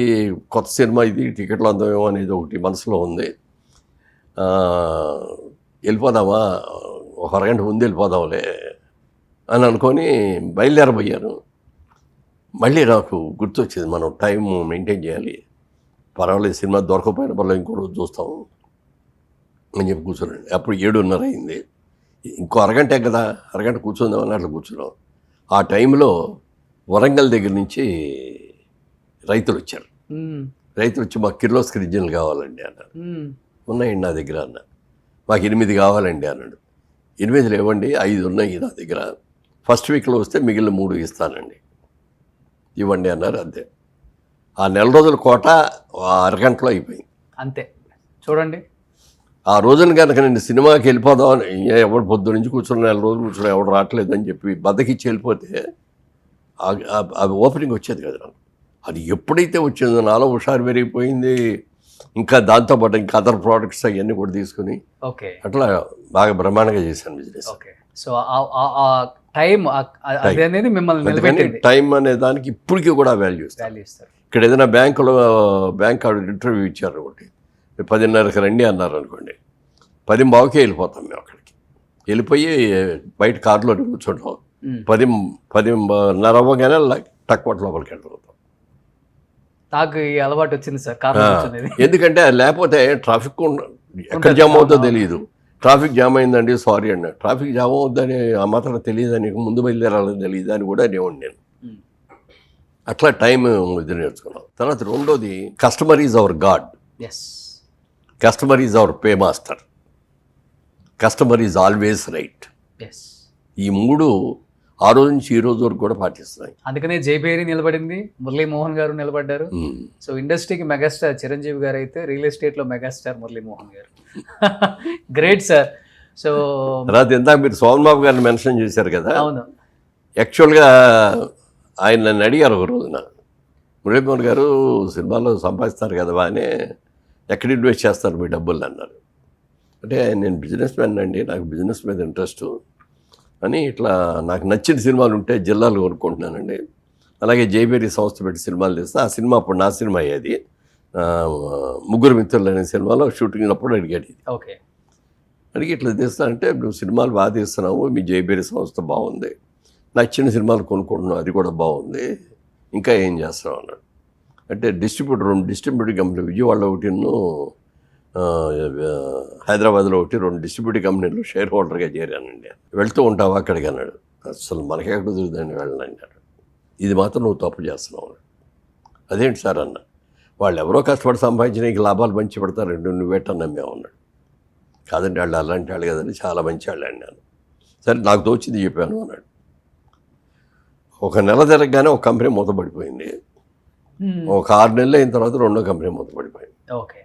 కొత్త సినిమా ఇది, టికెట్లు అందామేమో అనేది ఒకటి మనసులో ఉంది. వెళ్ళిపోదామా, ఒక అరగంట ముందు వెళ్ళిపోదాంలే అని అనుకొని బయలుదేరబోయాను. మళ్ళీ నాకు గుర్తొచ్చింది, మనం టైం మెయింటైన్ చేయాలి, పర్వాలేదు సినిమా దొరకపోయిన పర్లేదు ఇంకో రోజు చూస్తాం అని చెప్పి కూర్చోనండి. అప్పుడు 7:30 అయింది. ఇంకో అరగంటే కదా, అరగంట కూర్చుందాం అన్నట్లు కూర్చున్నాం. ఆ టైంలో వరంగల్ దగ్గర నుంచి రైతులు వచ్చారు. రైతులు వచ్చి మాకు కిర్లోస్కర్ ఇంజిన్లు కావాలండి అన్నారు. ఉన్నాయండి నా దగ్గర అన్న. మాకు 8 కావాలండి అన్నాడు. 8 లేవండి, 5 ఉన్నాయి నా దగ్గర, ఫస్ట్ వీక్లో వస్తే మిగిలిన 3 ఇస్తానండి, ఇవ్వండి అన్నారు. అంతే. ఆ నెల రోజుల కోట అరగంటలో అయిపోయింది. అంతే చూడండి. ఆ రోజున కనుక నేను సినిమాకి వెళ్ళిపోదామని, ఎవడు పొద్దు నుంచి కూర్చున్న 4 రోజులు కూర్చున్నా ఎవడు రావట్లేదని చెప్పి బద్దకిచ్చి వెళ్ళిపోతే అది ఓపెనింగ్ వచ్చేది కదా నాకు. అది ఎప్పుడైతే వచ్చిందో నాలో హుషారు పెరిగిపోయింది. ఇంకా దాంతోపాటు ఇంకా అదర్ ప్రోడక్ట్స్ అవన్నీ కూడా తీసుకుని ఓకే అట్లా బాగా బ్రహ్మాండంగా చేశాను బిజినెస్. ఓకే. సో ఆ టైం అనేది మిమ్మల్ని నిలబెట్టింది. టైం అనే దానికి ఇప్పటికీ కూడా వాల్యూ ఇస్తారు. ఇక్కడ ఏదైనా బ్యాంక్ ఇంటర్వ్యూ ఇచ్చారు ఒకటి, 10:30కి రండి అన్నారు అనుకోండి, 10:15కే వెళ్ళిపోతాం మేము అక్కడికి. వెళ్ళిపోయి బయట కారులో కూర్చుంటాం. 10:10:30 అవ్వగానే టక్వట్ లోపలికి వెళ్ళిపోతాం. నాకు ఈ అలవాటు వచ్చింది సార్ కారు కూర్చునేది. ఎందుకంటే లేకపోతే ట్రాఫిక్ ఎక్కడ జామ్ అవుతుందో తెలియదు. ట్రాఫిక్ జామ్ అయిందండి సారీ అండి, ట్రాఫిక్ జామ్ అవుద్దని ఆ మాత్రం తెలియదని, ముందు బయలుదేరాలని తెలియదు అని కూడా అనేవాడిని నేను. అట్లా టైం ఇది నేర్చుకున్నాం. తర్వాత రెండోది, customer is our God, customer is our pay master, customer is always right. ఈ 3 ఆ రోజు నుంచి ఈ రోజు వరకు కూడా పాటిస్తున్నాయి. అందుకనే జైబేరి నిలబడింది, మురళీమోహన్ గారు నిలబడ్డారు. సో ఇండస్ట్రీకి మెగాస్టార్ చిరంజీవి గారు అయితే రియల్ ఎస్టేట్ లో మెగాస్టార్ మురళీమోహన్ గారు. Great sir. సో తర్వాత ఇందాక మీరు సోమన్ బాబు గారిని మెన్షన్ చేశారు కదా. అవును. యాక్చువల్గా ఆయన నన్ను అడిగారు ఒక రోజున, మురళీమోహన్ గారు సినిమాలో సంపాదిస్తారు కదా బాగానే, ఎక్కడ ఇన్వెస్ట్ చేస్తారు మీ డబ్బులు అన్నారు. అంటే నేను బిజినెస్ మ్యాన్ అండి, నాకు బిజినెస్ మీద ఇంట్రెస్ట్ అని, ఇట్లా నాకు నచ్చిన సినిమాలు ఉంటే జిల్లాలు కొనుక్కుంటున్నానండి. అలాగే జైబేరి సంస్థ పెట్టి సినిమాలు తీస్తే, ఆ సినిమా అప్పుడు నా సినిమా అయ్యేది, 3 మిత్రులు అనే సినిమాలో షూటింగ్ అప్పుడు అడిగాడు ఇది. ఓకే. అడిగి ఇట్లా తీస్తానంటే, నువ్వు సినిమాలు బాగా తీస్తున్నావు, మీ జైబేరి సంస్థ బాగుంది, నచ్చిన సినిమాలు కొనుక్కుంటున్నావు, అది కూడా బాగుంది, ఇంకా ఏం చేస్తున్నావు అన్నాడు. అంటే డిస్ట్రిబ్యూటర్ కంపెనీ విజయవాడలో ఒకటిను హైదరాబాద్లో ఒకటి 2 డిస్ట్రిబ్యూటర్ కంపెనీలు షేర్ హోల్డర్గా చేరానండి. వెళ్తూ ఉంటావా అక్కడికి అన్నాడు. అసలు మనకెక్కడ కుదురుతుందని వెళ్ళనంటాడు. ఇది మాత్రం నువ్వు తప్పు చేస్తున్నావు అన్నాడు. అదేంటి సార్ అన్న, వాళ్ళు ఎవరో కష్టపడి సంపాదించిన నీకు లాభాలు మంచి పెడతారండి, నువ్వేటన్నా మేము అన్నాడు. కాదండి, వాళ్ళు అలాంటి వాళ్ళు కదండి, చాలా మంచి వాళ్ళు అన్నాను. సరే నాకు తోచింది చెప్పాను అన్నాడు. ఒక నెల తిరగగానే ఒక కంపెనీ మూతపడిపోయింది. ఒక 6 నెలలు అయిన తర్వాత రెండో కంపెనీ మూతపడిపోయింది. ఓకే.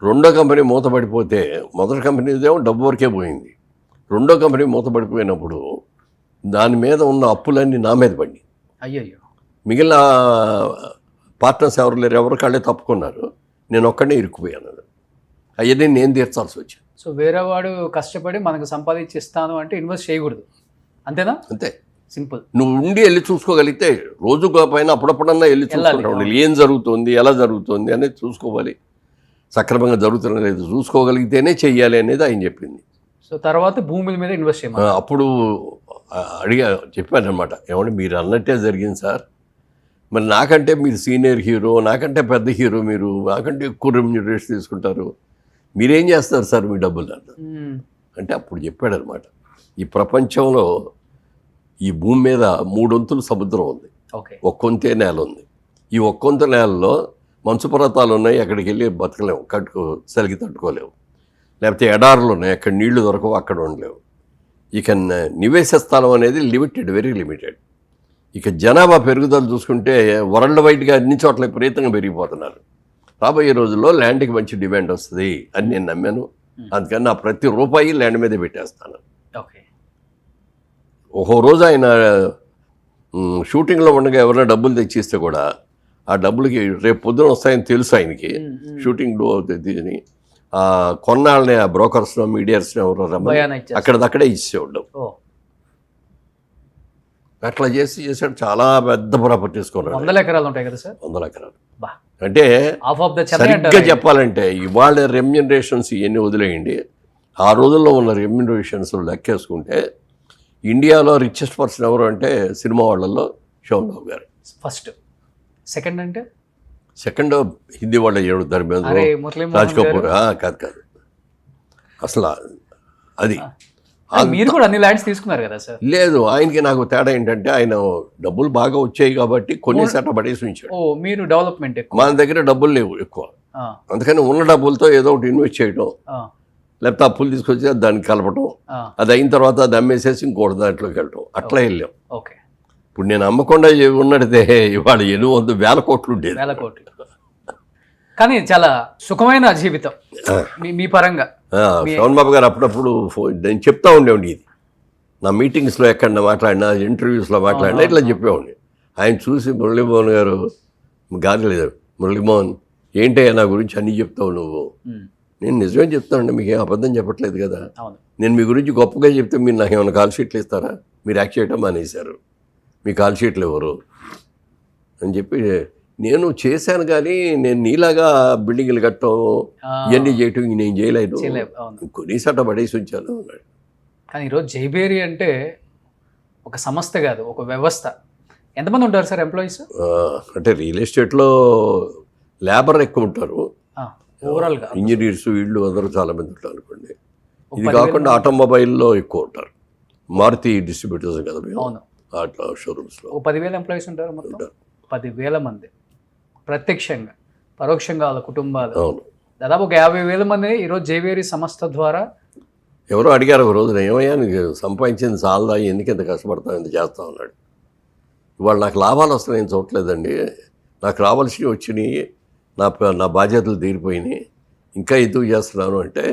రెండో కంపెనీ మూతపడిపోతే మొదటి కంపెనీదేమో డబ్బు వరకే పోయింది. రెండో కంపెనీ మూతపడిపోయినప్పుడు దాని మీద ఉన్న అప్పులన్నీ నా మీద పడి, అయ్యయ్యో, మిగిలిన పార్ట్నర్స్ ఎవరు లేరు, ఎవరు కాళ్ళే తప్పుకున్నారు, నేను ఒక్కడే ఇరుక్కుపోయాను. అవన్నీ నేను తీర్చాల్సి వచ్చింది. సో వేరే వాడు కష్టపడి మనకు సంపాదించి ఇస్తాను అంటే ఇన్వెస్ట్ చేయకూడదు, అంతేనా? అంతే, సింపుల్. నువ్వు ఉండి వెళ్ళి చూసుకోగలిగితే, రోజు పైన అప్పుడప్పుడన్నా వెళ్ళి చూసుకుంటావు, ఏం జరుగుతుంది, ఎలా జరుగుతుంది అనేది చూసుకోవాలి. సక్రమంగా జరుగుతున్న లేదు చూసుకోగలిగితేనే చెయ్యాలి అనేది ఆయన చెప్పింది. సో తర్వాత భూముల మీద ఇన్వెస్ట్ చేయమని అప్పుడు చెప్పాను అనమాట. ఏమంటే మీరు అన్నట్టే జరిగింది సార్, మరి నాకంటే మీరు సీనియర్ హీరో, నాకంటే పెద్ద హీరో, మీరు నాకంటే ఎక్కువ రెమ్యూనరేషన్ తీసుకుంటారు, మీరేం చేస్తారు సార్ మీ డబ్బులు అన్న. అంటే అప్పుడు చెప్పాడు అనమాట, ఈ ప్రపంచంలో ఈ భూమి మీద 3 వంతులు సముద్రం ఉంది, ఒక్కొంతే నేల ఉంది. ఈ ఒక్కొంత నేలలో మంచు పర్వతాలు ఉన్నాయి, అక్కడికి వెళ్ళి బతకలేము, చలికి తట్టుకోలేవు. లేకపోతే ఎడారులు ఉన్నాయి, అక్కడ నీళ్లు దొరకవు, అక్కడ ఉండలేవు. ఇక నివేశ స్థలం అనేది లిమిటెడ్, వెరీ లిమిటెడ్. ఇక జనాభా పెరుగుదల చూసుకుంటే వరల్డ్ వైడ్గా అన్ని చోట్ల విపరీతంగా పెరిగిపోతున్నారు. రాబోయే రోజుల్లో ల్యాండ్కి మంచి డిమాండ్ వస్తుంది అని నేను నమ్మాను. అందుకని నా ప్రతి రూపాయి ల్యాండ్ మీదే పెట్టేస్తాను. ఒక్కో రోజు ఆయన షూటింగ్లో ఉండగా ఎవరైనా డబ్బులు తెచ్చిస్తే కూడా ఆ డబ్బులకి రేపు పొద్దున వస్తాయని తెలుసు ఆయనకి. షూటింగ్లో అని కొన్నాళ్ళని ఆ బ్రోకర్స్లో మీడియాస్ని ఎవరో రమ్మని అక్కడదక్కడే ఇచ్చేవాడు. అట్లా చేసాడు. చాలా పెద్ద ప్రాపర్టీస్ కొన్నాడు. 100 ఎకరాలు ఉంటాయి కదా సార్? 100 ఎకరాలు. అంటే సరిగ్గా చెప్పాలంటే ఇవాళ రెమ్యూనరేషన్స్ ఇవన్నీ వదిలేయండి, ఆ రోజుల్లో ఉన్న రెమ్యూనరేషన్స్ లెక్కేసుకుంటే ఇండియాలో రిచెస్ట్ పర్సన్ ఎవరు అంటే సినిమా వాళ్ళల్లో శోభన్ బాబు గారు ఫస్ట్. సెకండ్ అంటే సెకండ్ హిందీ వాళ్ళ ధర్మేంద్ర, రాజ్ కపూర్. కాదు అసలు అది మీరు కూడా అన్ని ల్యాండ్స్ తీసుకున్నారు కదా సార్. లేదు, ఆయనకి నాకు తేడా ఏంటంటే ఆయన డబ్బులు బాగా వచ్చాయి కాబట్టి కొన్ని సెట పడేసి ఉంచాడు. ఓ మీరు డెవలప్మెంట్ ఎక్కువ. మన దగ్గర డబ్బులు లేవు ఎక్కువ, అందుకని ఉన్న డబ్బులతో ఏదో ఒకటి ఇన్వెస్ట్ చేయడం, లేకపోతే అప్పులు తీసుకొచ్చి దాన్ని కలపడం, అది అయిన తర్వాత అది అమ్మేసేసి ఇంకోటి దాంట్లోకి వెళ్ళటం, అట్లా వెళ్ళాం. ఓకే. ఇప్పుడు నేను అమ్మకుండా ఉన్నడితే ఇవాళ 800,000 కోట్లు ఉండేది. 1,000 కోట్లు. కానీ చాలా సుఖమైన జీవితం మీ పరంగా. శ్రవణ్ బాబు గారు అప్పుడప్పుడు నేను చెప్తా ఉండేవాడి, ఇది నా మీటింగ్స్లో ఎక్కడ మాట్లాడినా, ఇంటర్వ్యూస్లో మాట్లాడినా ఇట్లా చెప్పేవాడిని. ఆయన చూసి మురళీమోహన్ గారు గాలి లేదు, మురళీమోహన్ ఏంటయ్యా నా గురించి అన్నీ చెప్తావు నువ్వు. నేను నిజమే చెప్తానండి, మీకు ఏం అబద్ధం చెప్పట్లేదు కదా. నేను మీ గురించి గొప్పగా చెప్తే మీరు నాకు ఏమైనా కాల్ షీట్లు ఇస్తారా? మీరు యాక్ట్ చేయటం మానేశారు, మీ కాల్ షీట్లు ఎవరు అని చెప్పి నేను చేశాను. కానీ నేను నీలాగా బిల్డింగ్లు కట్టడం ఇవన్నీ చేయటం నేను చేయలేదు, కొన్ని సట పడేసి ఉంచాను అన్నాడు. కానీ ఈరోజు జైబేరి అంటే ఒక సంస్థ కాదు, ఒక వ్యవస్థ. ఎంతమంది ఉంటారు సార్ ఎంప్లాయీస్? అంటే రియల్ ఎస్టేట్లో లేబర్ ఎక్కువ ఉంటారు, ఓవరాల్గా ఇంజనీర్స్ వీళ్ళు అందరూ చాలా మంది ఉంటారు అనుకోండి. ఇది కాకుండా ఆటోమొబైల్లో ఎక్కువ ఉంటారు, మారుతి డిస్ట్రిబ్యూటర్స్ కదా మేము, అట్లా షోరూమ్స్లో 10,000 ఎంప్లాయీస్ ఉంటారు మొత్తం. 10,000 మంది ప్రత్యక్షంగా పరోక్షంగా వాళ్ళ కుటుంబాలు. దాదాపు ఒక 50,000 మందిని ఈరోజు జైవేరి సంస్థ ద్వారా. ఎవరో అడిగారు ఒక రోజున, ఏమయ్యా నీకు సంపాదించింది చాలదా, ఎందుకు ఎంత కష్టపడతావు, ఎంత చేస్తావు అన్నాడు. ఇవాళ నాకు లాభాలు వస్తున్నాయి, నేను చూడలేదండి, నాకు రావాల్సినవి వచ్చినాయి, నా బాధ్యతలు తీరిపోయినాయి, ఇంకా ఎందుకు చేస్తున్నాను అంటే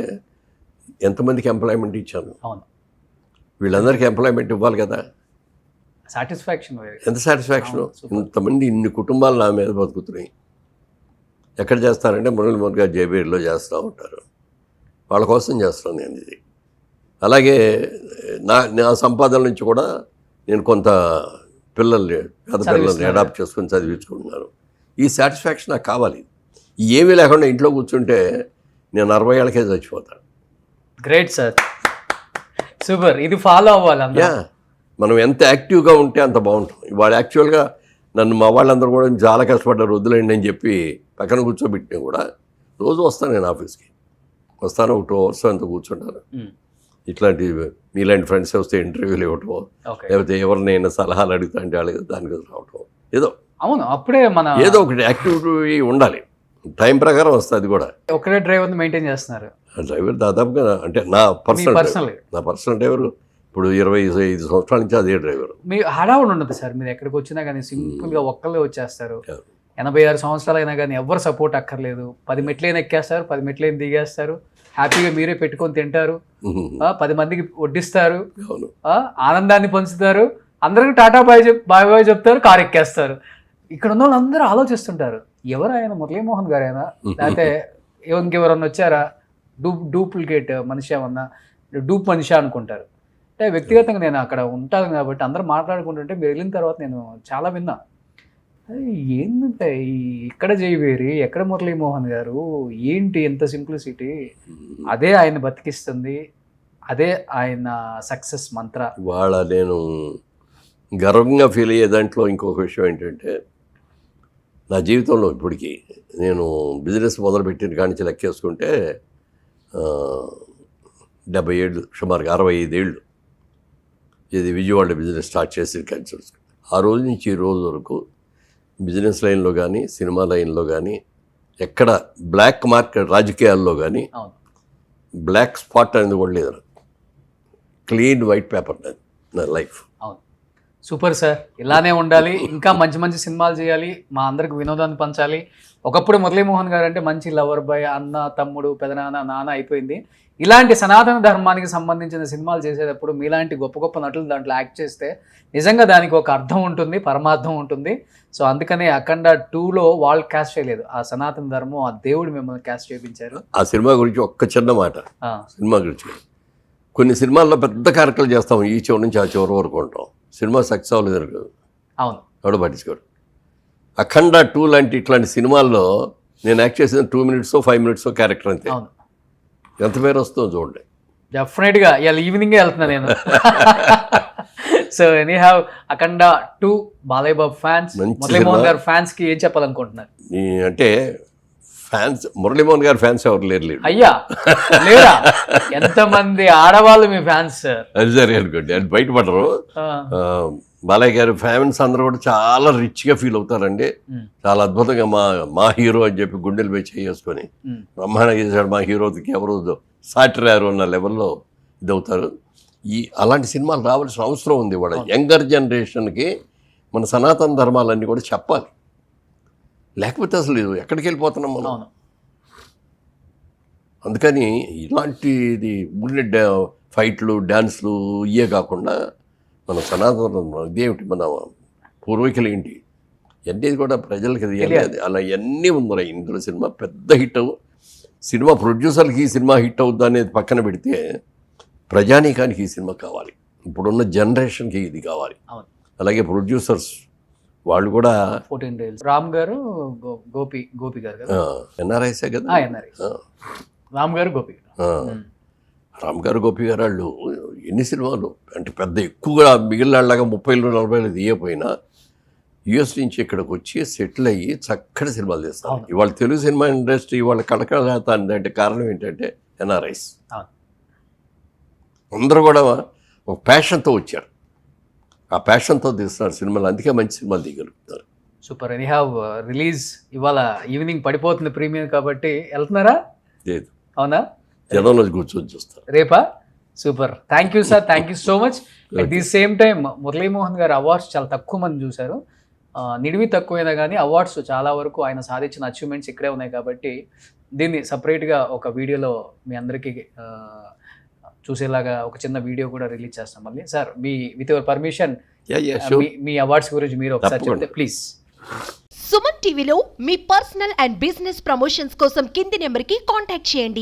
ఎంతమందికి ఎంప్లాయ్మెంట్ ఇచ్చాను, వీళ్ళందరికీ ఎంప్లాయ్మెంట్ ఇవ్వాలి కదా. సాటిస్ఫాక్షన్, ఎంత సాటిస్ఫాక్షను. ఇంతమంది ఇన్ని కుటుంబాలు నా మీద బతుకుతున్నాయి. ఎక్కడ చేస్తారంటే మురళీమోహన్ గారు జైబేరిలో చేస్తూ ఉంటారు, వాళ్ళ కోసం చేస్తాను నేను ఇది. అలాగే నా సంపాదన నుంచి కూడా నేను కొంత పిల్లల్ని పేద పిల్లల్ని అడాప్ట్ చేసుకొని చదివించుకుంటున్నాను. ఈ సాటిస్ఫాక్షన్ నాకు కావాలి. ఏమీ లేకుండా ఇంట్లో కూర్చుంటే నేను 60 ఏళ్ళకే చచ్చిపోతాను. Great sir, super. ఇది ఫాలో అవ్వాలి. మనం ఎంత యాక్టివ్గా ఉంటే అంత బాగుంటుంది. ఇవాళ యాక్చువల్గా నన్ను మా వాళ్ళందరూ కూడా చాలా కష్టపడ్డారు, వద్దులేండి అని చెప్పి పక్కన కూర్చోబెట్టినా కూడా రోజు వస్తాను నేను ఆఫీస్కి, వస్తాను, ఒక 2 అవర్స్ అంతా కూర్చుంటాను. ఇట్లాంటి మీలాంటి ఫ్రెండ్స్ వస్తే ఇంటర్వ్యూలు ఇవ్వటం, లేకపోతే ఎవరినైనా సలహాలు అడుగుతా అంటే వాళ్ళకి దానికి రావటం, ఏదో అవును అప్పుడే మన ఏదో ఒకటి యాక్టివిటీ ఉండాలి. టైం ప్రకారం వస్తుంది. అది కూడా ఒకటే డ్రైవర్ని మెయింటైన్ చేస్తున్నారు. డ్రైవర్ దాదాపుగా అంటే నా పర్సనల్ డ్రైవర్ ఇప్పుడు 25 సంవత్సరాల నుంచి అదే డ్రైవర్. మీ హడావుడు ఉండదు సార్, మీరు ఎక్కడికి వచ్చినా కానీ సింపుల్గా ఒక్కళ్ళే వచ్చేస్తారు. 86 సంవత్సరాలు అయినా కానీ ఎవరు సపోర్ట్ అక్కర్లేదు. 10 మెట్లైనా ఎక్కేస్తారు, 10 మెట్లైనా దిగేస్తారు, హ్యాపీగా మీరే పెట్టుకొని తింటారు, 10 మందికి వడ్డిస్తారు, ఆనందాన్ని పంచుతారు, అందరికీ టాటా బాయ్ చెప్తారు, కారు ఎక్కేస్తారు. ఇక్కడ ఉన్న వాళ్ళందరూ ఆలోచిస్తుంటారు, ఎవరు ఆయన మురళీమోహన్ గారైనా లేకపోతే ఇంకెవరన్నా వచ్చారా, డూప్లికేట్ మనిషి ఏమన్నా, డూప్ మనిషి అనుకుంటారు. అంటే వ్యక్తిగతంగా నేను అక్కడ ఉంటాను కాబట్టి అందరూ మాట్లాడుకుంటుంటే మీరు వెళ్ళిన తర్వాత నేను చాలా విన్నా, ఏంటంటే ఇక్కడ జైవేరి, ఎక్కడ మురళీమోహన్ గారు, ఏంటి ఎంత సింప్లిసిటీ, అదే ఆయన బతికిస్తుంది, అదే ఆయన సక్సెస్ మంత్ర. వాళ్ళ నేను గర్వంగా ఫీల్ అయ్యే దాంట్లో ఇంకొక విషయం ఏంటంటే, నా జీవితంలో ఇప్పటికీ నేను బిజినెస్ మొదలుపెట్టిన కాడి నుంచి లెక్కేసుకుంటే 70 ఏళ్ళు, సుమారుగా 65 ఏళ్ళు ఇది విజయవాడ బిజినెస్ స్టార్ట్ చేసి కల్చర్స్. ఆ రోజు నుంచి ఈ రోజు వరకు బిజినెస్ లైన్లో కానీ, సినిమా లైన్లో కానీ, ఎక్కడ బ్లాక్ మార్కెట్ రాజకీయాల్లో కానీ బ్లాక్ స్పాట్ అనేది కూడా లేదు. క్లీన్ వైట్ పేపర్ నా లైఫ్. సూపర్ సార్, ఇలానే ఉండాలి, ఇంకా మంచి మంచి సినిమాలు చేయాలి, మా అందరికి వినోదాన్ని పంచాలి. ఒకప్పుడు మురళీమోహన్ గారు అంటే మంచి లవర్ బాయ్, అన్న, తమ్ముడు, పెదనాన్న, నాన్న అయిపోయింది. ఇలాంటి సనాతన ధర్మానికి సంబంధించిన సినిమాలు చేసేటప్పుడు మీలాంటి గొప్ప గొప్ప నటులు దాంట్లో యాక్ట్ చేస్తే నిజంగా దానికి ఒక అర్థం ఉంటుంది, పరమార్థం ఉంటుంది. సో అందుకనే అఖండ 2లో వాళ్ళు క్యాస్ట్ చేయలేదు, ఆ సనాతన ధర్మం, ఆ దేవుడు మిమ్మల్ని క్యాస్ట్ చేయించారు. ఆ సినిమా గురించి ఒక్క చిన్న మాట, సినిమా గురించి కొన్ని సినిమాల్లో పెద్ద క్యారెక్టర్లు చేస్తాం, ఈ చివరి నుంచి ఆ చివరి వరకు ఉంటాం, సినిమా సక్సెస్ అవ్వలేదు, అవును, ఎవడో పట్టించుకోడు. అఖండ 2 లాంటి ఇట్లాంటి సినిమాల్లో నేను యాక్ట్ చేసిన 2 minutes 5 minutes క్యారెక్టర్ అంతే, ఎంత పేరు వస్తుందో చూడండి. డెఫినెట్గా ఇవాళ ఈవినింగే వెళ్తున్నా నేను. So any have Akhanda 2 Balayya Babu fans, Muralimohan గారు ఫ్యాన్స్కి ఏం చెప్పాలనుకుంటున్నారు? అంటే ఫ్యాన్స్ మురళీమోహన్ గారి ఫ్యాన్స్ ఎవరు లేరు. అయ్యా లేరా? ఎంతమంది ఆడవాళ్ళు మీ ఫ్యాన్స్ సార్? అది సరే అనుకోండి, అది బయటపడరు. బాలయ్య గారి ఫ్యాన్స్ అందరూ కూడా చాలా రిచ్గా ఫీల్ అవుతారండి. చాలా అద్భుతంగా మా హీరో అని చెప్పి గుండెలు మీద చేసుకొని బ్రహ్మాండంగా చేశాడు మా హీరోకి ఎవరు సాటిరారు అన్న లెవెల్లో ఇదవుతారు. అలాంటి సినిమాలు రావాల్సిన అవసరం ఉంది. కూడా యంగర్ జనరేషన్కి మన సనాతన ధర్మాలన్నీ కూడా చెప్పాలి. లేకపోతే అసలు ఎక్కడికి వెళ్ళిపోతున్నాం మనం. అందుకని ఇలాంటిది ఊళ్ళో ఫైట్లు డ్యాన్స్లు ఇవే కాకుండా మన సనాతన ఇదేమిటి మన పూర్వీకులు ఏంటి ఇవన్నీ కూడా ప్రజలకి తెలియాలి. అలా ఇవన్నీ ఉన్నాయి ఇందులో. సినిమా పెద్ద హిట్ సినిమా ప్రొడ్యూసర్కి ఈ సినిమా హిట్ అవుద్దా అనేది పక్కన పెడితే ప్రజానీకానికి ఈ సినిమా కావాలి. ఇప్పుడున్న జనరేషన్కి ఇది కావాలి. అలాగే ప్రొడ్యూసర్స్ వాళ్ళు కూడా 14 days రామ్ గారు గోపి గారు కదా, ఎన్ఆర్ఐసే కదా. రామ్ గారు గోపి రామ్ గారు గోపి గారు వాళ్ళు ఎన్ని సినిమాలు అంటే పెద్ద ఎక్కువగా మిగిలినలాగా 30-40 తీయపోయినా యుఎస్ నుంచి ఇక్కడికి వచ్చి సెటిల్ అయ్యి చక్కటి సినిమాలు తీస్తారు. ఇవాళ తెలుగు సినిమా ఇండస్ట్రీ ఇవాళ కళకళలాడుతుంది అంటే కారణం ఏంటంటే ఎన్ఆర్ఐస్ అందరూ కూడా ఒక ప్యాషన్తో వచ్చారు. ఆ ప్యాషన్తో తీస్తున్నారు సినిమాలు, అందుకే మంచి సినిమాలు తీయగలుగుతారు. సూపర్. ఎనీ హ్యావ్ రిలీజ్ ఇవాళ ఈవినింగ్ పడిపోతుంది ప్రీమియర్ కాబట్టి వెళ్తున్నారా? లేదు, అవునా? జనంలో కూర్చొని చూస్తారు రేపా? Super. Thank you sir, thank you so much. At the same time Muralimohan గారు అవార్డ్స్ చాలా తక్కువ మంది చూశారు. నిడివి తక్కువైనా కానీ అవార్డ్స్ చాలా వరకు ఆయన సాధించిన అచీవ్మెంట్స్ ఇక్కడే ఉన్నాయి కాబట్టి దీన్ని సపరేట్గా ఒక వీడియోలో మీ అందరికీ చూసేలాగా ఒక చిన్న వీడియో కూడా రిలీజ్ చేస్తాం మళ్ళీ. Sir me with your permission me awards గురించి మీరు ఒకసారి చెప్తే ప్లీజ్. సుమన్ టీవీలో మీ పర్సనల్ అండ్ బిజినెస్ ప్రమోషన్స్ కోసం కింది నెంబర్కి కాంటాక్ట్ చేయండి.